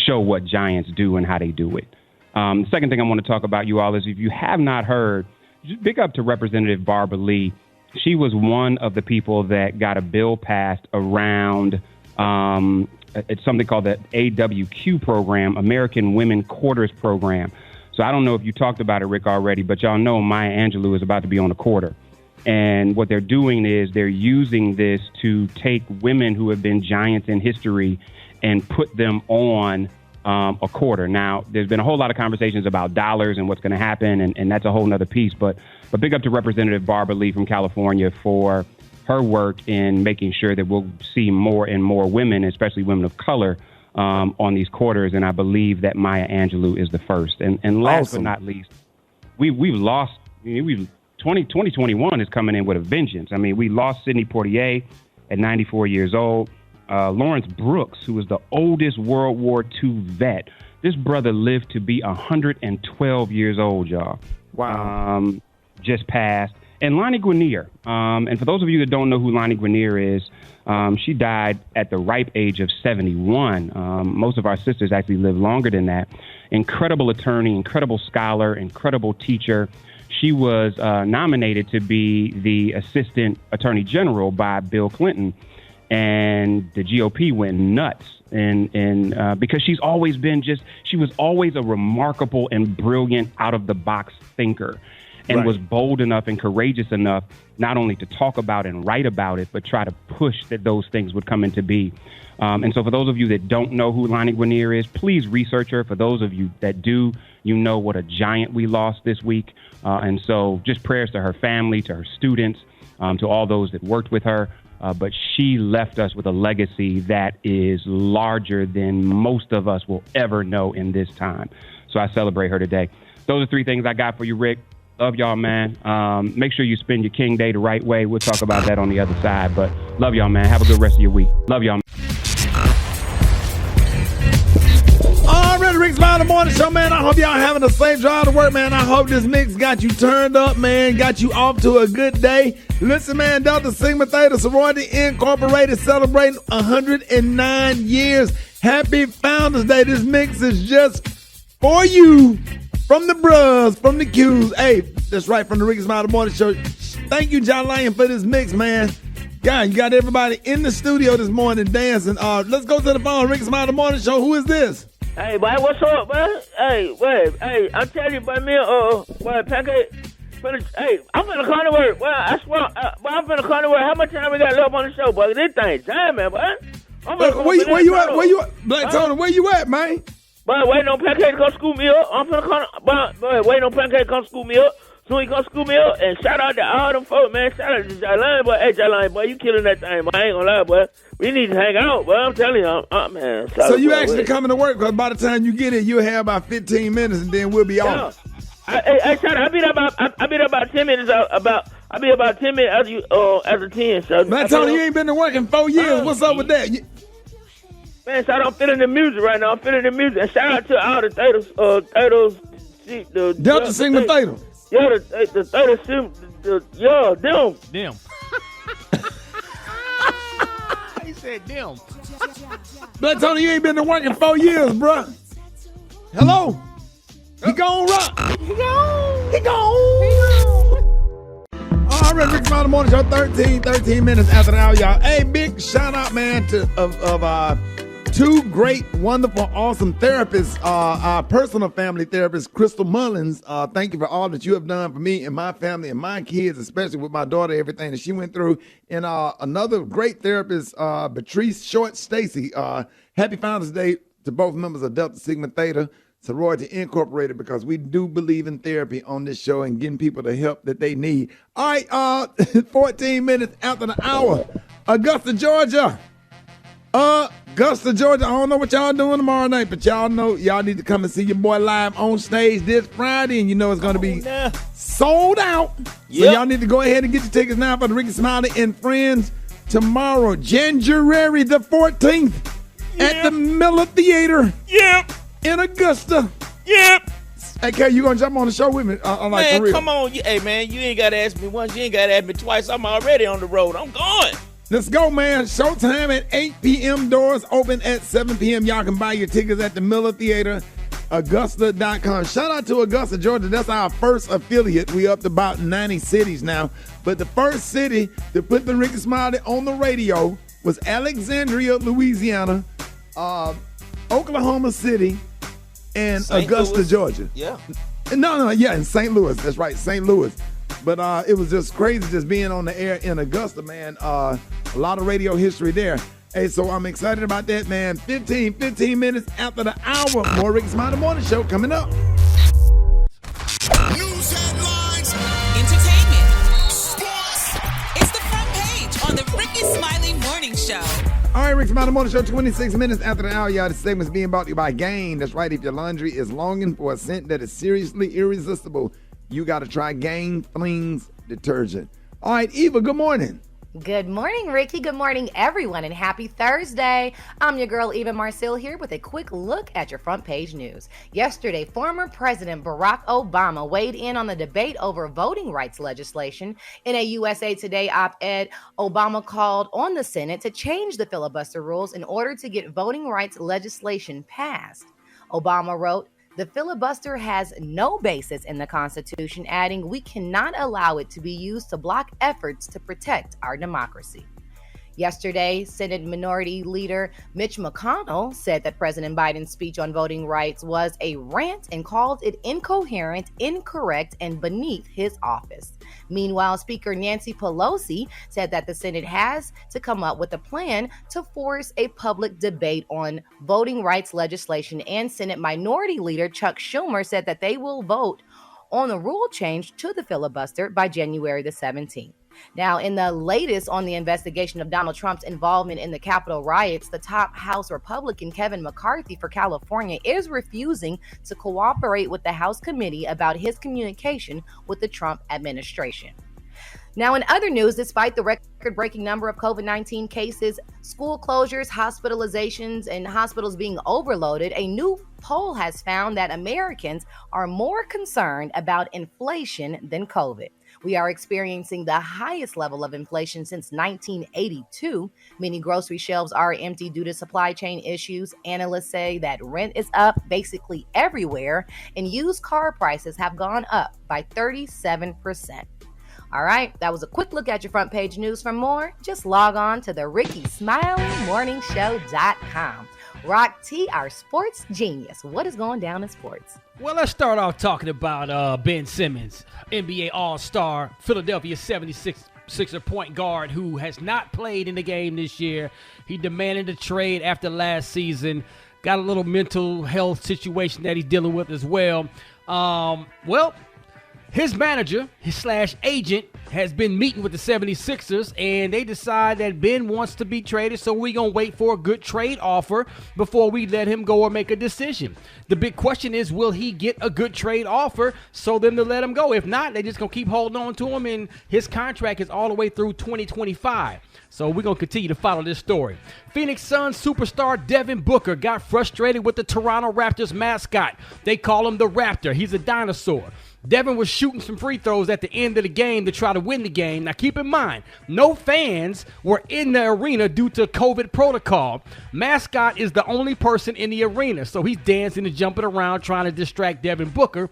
show what giants do and how they do it. The second thing I want to talk about, you all, is if you have not heard, just big up to Representative Barbara Lee. She was one of the people that got a bill passed around it's something called the AWQ program, American Women Quarters Program. So I don't know if you talked about it, Rick, already, but y'all know Maya Angelou is about to be on a quarter. And what they're doing is they're using this to take women who have been giants in history and put them on a quarter. Now, there's been a whole lot of conversations about dollars and what's going to happen, and that's a whole nother piece. But big up to Representative Barbara Lee from California for her work in making sure that we'll see more and more women, especially women of color, on these quarters. And I believe that Maya Angelou is the first. And last but not least, we've lost. 2021 is coming in with a vengeance. I mean, we lost Sidney Poitier at 94 years old. Lawrence Brooks, who was the oldest World War II vet. This brother lived to be 112 years old, y'all. Wow. Just passed. And Lonnie Guinier. And for those of you that don't know who Lonnie Guinier is, she died at the ripe age of 71. Most of our sisters actually live longer than that. Incredible attorney, incredible scholar, incredible teacher. She was nominated to be the assistant attorney general by Bill Clinton. And the GOP went nuts. And because she's always been she was always a remarkable and brilliant out-of-the-box thinker. And was bold enough and courageous enough not only to talk about and write about it, but try to push that those things would come into be. And so for those of you that don't know who Lonnie Guinier is, please research her. For those of you that do, you know what a giant we lost this week. And so just prayers to her family, to her students, to all those that worked with her. But she left us with a legacy that is larger than most of us will ever know in this time. So I celebrate her today. Those are three things I got for you, Rick. Love y'all, man. Make sure you spend your King Day the right way. We'll talk about that on the other side. But love y'all, man. Have a good rest of your week. Love y'all. All right, Rickey Smiley Morning Show, man. I hope y'all having a safe drive to work, man. I hope this mix got you turned up, man. Got you off to a good day. Listen, man, Delta Sigma Theta Sorority Incorporated celebrating 109 years. Happy Founders Day. This mix is just for you. From the bros, from the Qs. Hey, that's right, from the Rickey Smiley Morning Show. Thank you, John Lyon, for this mix, man. God, you got everybody in the studio this morning dancing. Let's go to the phone. Rickey Smiley Morning Show. Who is this? Hey, boy, what's up, man? Hey, wait, hey, I'm telling you, boy, Pancake. Hey, I'm finna come to work. Well, I swear, I'm finna come to work. How much time we got left on the show, boy? This thing jamming, boy. Where you at? Where you at? Black Tony, where you at, man? But waiting on Pancake to come scoop me up. I'm finna come. But waiting on Pancake to come scoop me up. Soon he come scoop me up. And shout out to all them folks, man. Shout out to Jalane, boy. Hey, Jalane, boy, you killing that thing, boy. I ain't gonna lie, boy. We need to hang out, boy. I'm telling you, man. So you actually coming to work? Because by the time you get it, you'll have about 15 minutes, and then we'll be off. Hey, shout out. I be there about 10 minutes. I be about 10 minutes after 10. So Black Tony, you ain't been to work in 4 years. What's up with that? Man, shout out, I'm feeling the music right now. I'm feeling the music. And shout out to all the Thetas, Delta Sigma Theta. Yeah, the Theta Sigma, them. He said them. Black Tony, you ain't been to work in 4 years, bruh. Hello? He gon' rock. He gone. All right, Rickey Smiley Morning Show, 13 minutes after the hour, y'all. Hey, big shout out, man, of two great, wonderful, awesome therapists, our personal family therapist, Crystal Mullins. Thank you for all that you have done for me and my family and my kids, especially with my daughter, everything that she went through. And another great therapist, Patrice Short Stacy. Happy Founders Day to both members of Delta Sigma Theta Sorority Incorporated, because we do believe in therapy on this show and getting people the help that they need. All right, 14 minutes after the hour, Augusta, Georgia. Augusta, Georgia. I don't know what y'all doing tomorrow night, but y'all know y'all need to come and see your boy live on stage this Friday, and you know it's going to be sold out. So y'all need to go ahead and get your tickets now for the Rickey Smiley and Friends tomorrow, January the 14th at the Miller Theater in Augusta. Hey, Kay, you going to jump on the show with me? Man, for real. come on. Hey, man, you ain't got to ask me once. You ain't got to ask me twice. I'm already on the road. I'm going. Let's go, man. Showtime at 8 p.m. Doors open at 7 p.m. Y'all can buy your tickets at the Miller Theater, Augusta.com. Shout out to Augusta, Georgia. That's our first affiliate. We up to about 90 cities now. But the first city to put the Rickey Smiley on the radio was Alexandria, Louisiana, Oklahoma City, and St. Augusta, Louis. Georgia. Yeah. In St. Louis. That's right, St. Louis. But it was just crazy just being on the air in Augusta, man. A lot of radio history there. Hey, so I'm excited about that, man. 15 minutes after the hour. More Rickey Smiley Morning Show coming up. News headlines, entertainment, sports. It's the front page on the Rickey Smiley Morning Show. All right, Rickey Smiley Morning Show, 26 minutes after the hour, y'all. This segment's being brought to you by Gain. That's right. If your laundry is longing for a scent that is seriously irresistible, you got to try Gain Flings detergent. All right, Eva, good morning. Good morning, Ricky. Good morning, everyone, and happy Thursday. I'm your girl, Eva Marcille, here with a quick look at your front page news. Yesterday, former President Barack Obama weighed in on the debate over voting rights legislation. In a USA Today op-ed, Obama called on the Senate to change the filibuster rules in order to get voting rights legislation passed. Obama wrote, "The filibuster has no basis in the Constitution," adding, "We cannot allow it to be used to block efforts to protect our democracy." Yesterday, Senate Minority Leader Mitch McConnell said that President Biden's speech on voting rights was a rant and called it incoherent, incorrect, and beneath his office. Meanwhile, Speaker Nancy Pelosi said that the Senate has to come up with a plan to force a public debate on voting rights legislation, and Senate Minority Leader Chuck Schumer said that they will vote on the rule change to the filibuster by January the 17th. Now, in the latest on the investigation of Donald Trump's involvement in the Capitol riots, the top House Republican Kevin McCarthy for California is refusing to cooperate with the House committee about his communication with the Trump administration. Now, in other news, despite the record-breaking number of COVID-19 cases, school closures, hospitalizations, and hospitals being overloaded, a new poll has found that Americans are more concerned about inflation than COVID. We are experiencing the highest level of inflation since 1982. Many grocery shelves are empty due to supply chain issues. Analysts say that rent is up basically everywhere, and used car prices have gone up by 37%. All right, that was a quick look at your front page news. For more, just log on to the RickeySmileyMorningShow.com. Rock T, our sports genius. What is going down in sports? Well, let's start off talking about Ben Simmons, NBA All-Star, Philadelphia 76er point guard who has not played in the game this year. He demanded a trade after last season. Got a little mental health situation that he's dealing with as well. His manager, his /agent, has been meeting with the 76ers, and they decide that Ben wants to be traded, so we're going to wait for a good trade offer before we let him go or make a decision. The big question is, will he get a good trade offer so them to let him go? If not, they're just going to keep holding on to him, and his contract is all the way through 2025. So we're going to continue to follow this story. Phoenix Suns superstar Devin Booker got frustrated with the Toronto Raptors mascot. They call him the Raptor. He's a dinosaur. Devin was shooting some free throws at the end of the game to try to win the game. Now, keep in mind, no fans were in the arena due to COVID protocol. Mascot is the only person in the arena, so he's dancing and jumping around trying to distract Devin Booker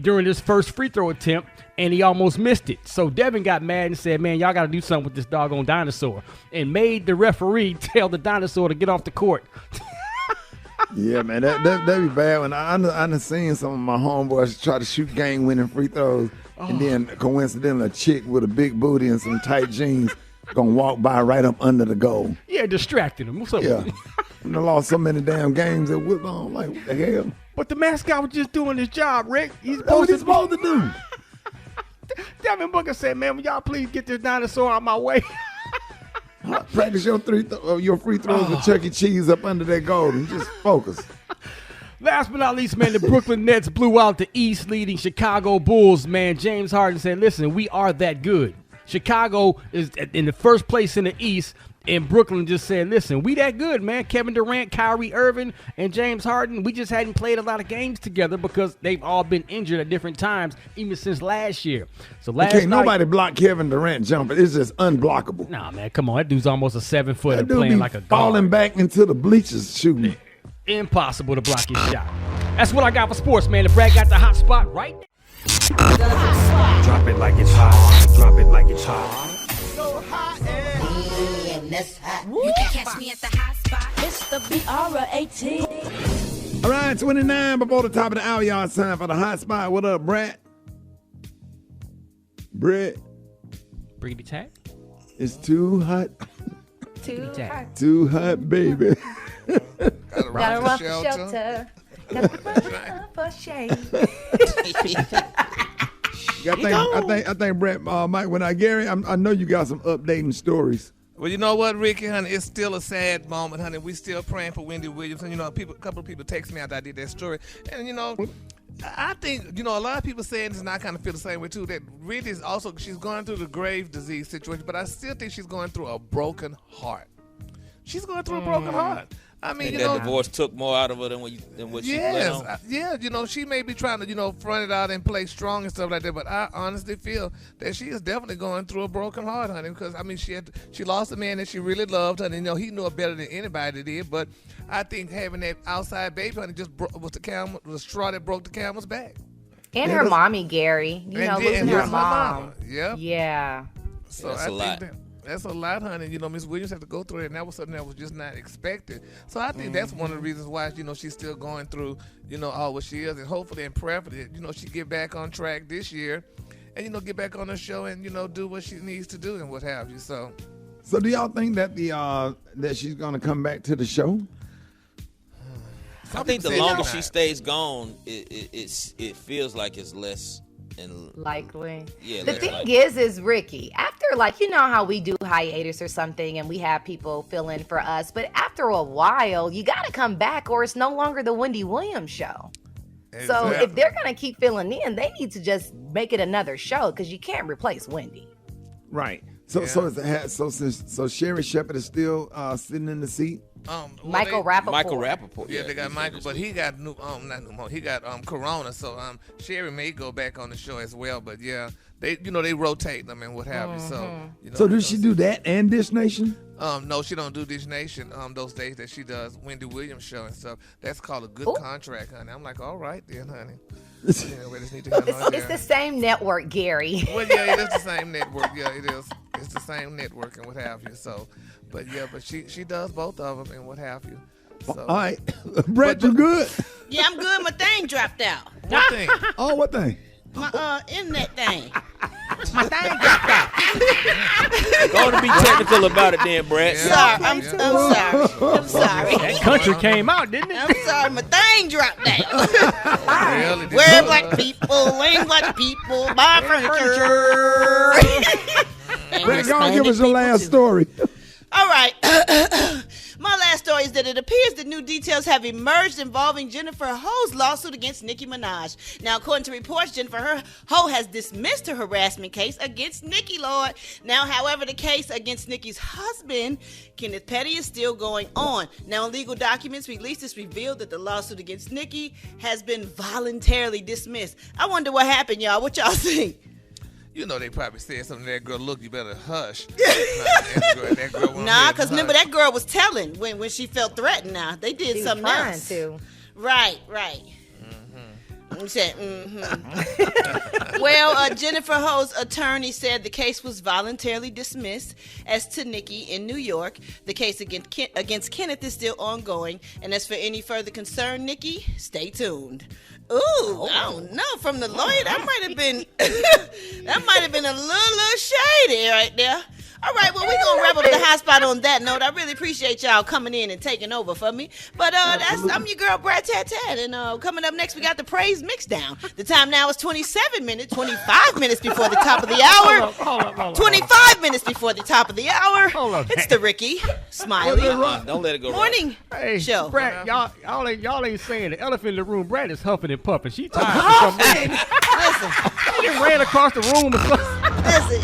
during his first free throw attempt, and he almost missed it. So Devin got mad and said, man, y'all got to do something with this doggone dinosaur, and made the referee tell the dinosaur to get off the court. Yeah, man, that'd be bad. When I done seen some of my homeboys try to shoot game-winning free throws, and then coincidentally a chick with a big booty and some tight jeans gonna walk by right up under the goal. Yeah, distracting him. What's up? Yeah, and I lost so many damn games that was on. Like, what the hell? But the mascot was just doing his job, Rick. That's what he's supposed to do. Devin Booker said, man, will y'all please get this dinosaur out my way? Practice your free throws with Chuck E. Cheese up under that goal and just focus. Last but not least, man, the Brooklyn Nets blew out the East leading Chicago Bulls, man. James Harden said, listen, we are that good. Chicago is in the first place in the East, and Brooklyn just said, listen, we that good, man. Kevin Durant, Kyrie Irving, and James Harden, we just hadn't played a lot of games together because they've all been injured at different times, even since last year. So last night, nobody block Kevin Durant jumping. It's just unblockable. Nah, man, come on. That dude's almost a 7-footer That dude playing be like a guard. falling back into the bleachers shooting. Impossible to block his shot. That's what I got for sports, man. The Brad got the hot spot right now. Drop it like it's hot. Drop it like it's hot. You can catch me at the hot spot. It's the BR18. All right, 29 before the top of the hour, y'all. It's time for the hot spot. What up, Brad? Brett. Brady tag? It's too hot. Too hot. Too hot, baby. Gotta run for shelter. Gotta run for shade. I think Brett, Mike, Gary, I know you got some updating stories. Well, you know what, Ricky, honey, it's still a sad moment, honey. We still praying for Wendy Williams, and a couple of people text me after I did that story, and I think a lot of people saying this, and I kind of feel the same way too. That Wendy is also she's going through the grave disease situation, but I still think she's going through a broken heart. She's going through a broken heart. I mean, that divorce took more out of her than what she planned on. Yeah, she may be trying to, front it out and play strong and stuff like that, but I honestly feel that she is definitely going through a broken heart, honey, because, I mean, she lost a man that she really loved, honey. He knew her better than anybody did, but I think having that outside baby, honey, just was the straw that broke the camel's back. And her mommy, Gary. Losing her mom. Yep. Yeah. So that's a lot. That's a lot, honey. Miss Williams had to go through it, and that was something that was just not expected. So I think that's one of the reasons why, she's still going through, all what she is, and hopefully and prayerfully, she get back on track this year, and get back on the show and do what she needs to do and what have you. So do y'all think that that she's gonna come back to the show? I think the longer she stays gone, it feels like it's less. Likely. Yeah, the thing is Ricky, after how we do hiatus or something and we have people fill in for us, but after a while you got to come back or it's no longer the Wendy Williams show. Exactly. So if they're going to keep filling in, they need to just make it another show because you can't replace Wendy. Right. So Sherry Shepherd is still sitting in the seat. Michael Rappaport. Yeah, they got Michael, but he got he got corona. So Sherry may go back on the show as well. But yeah, they rotate them and what have you. So does she do that and Dish Nation? No, she don't do Dish Nation. Those days that she does Wendy Williams show and stuff. That's called a good contract, honey. I'm like, all right then, honey. We just need to it's the same network, Gary. Well, yeah, it is the same network. Yeah, it is. It's the same network and what have you. So, but she does both of them and what have you. So. All right, Brett, you good? Yeah, I'm good. My thing dropped out. What thing? Oh, what thing? My internet thing. My thing dropped out. Go to be technical about it then, Brett. Yeah. I'm sorry. That country came out, didn't it? I'm sorry. My thing dropped out. We're black people, ain't black people, buy furniture. Brett, go on, give us your last story. All right. My last story is that it appears that new details have emerged involving Jennifer Ho's lawsuit against Nicki Minaj. Now, according to reports, Jennifer Ho has dismissed her harassment case against Nicki, Lord. Now, however, the case against Nicki's husband, Kenneth Petty, is still going on. Now, in legal documents released, it's revealed that the lawsuit against Nicki has been voluntarily dismissed. I wonder what happened, y'all. What y'all think? They probably said something to that girl, look, you better hush. that girl nah, because remember, that girl was telling when she felt threatened now. They did she something else. To. Right. You said, Well, Jennifer Ho's attorney said the case was voluntarily dismissed. As to Nicki in New York, the case against Kenneth is still ongoing. And as for any further concern, Nicki, stay tuned. Ooh, I don't know. From the lawyer, that might have been a little shady right there. All right, well, we're going to wrap up the hot spot on that note. I really appreciate y'all coming in and taking over for me. But I'm your girl, Brad Tat Tat. And coming up next, we got the Praise Mix Down. The time now is 25 minutes before the top of the hour. Hold up. 25 minutes before the top of the hour. Hold up. It's the Rickey Smiley Don't let it go morning show. Brad, y'all ain't saying the elephant in the room. Brad is huffing and puffing. She tired for some reason. Listen. She just ran across the room or something. Listen.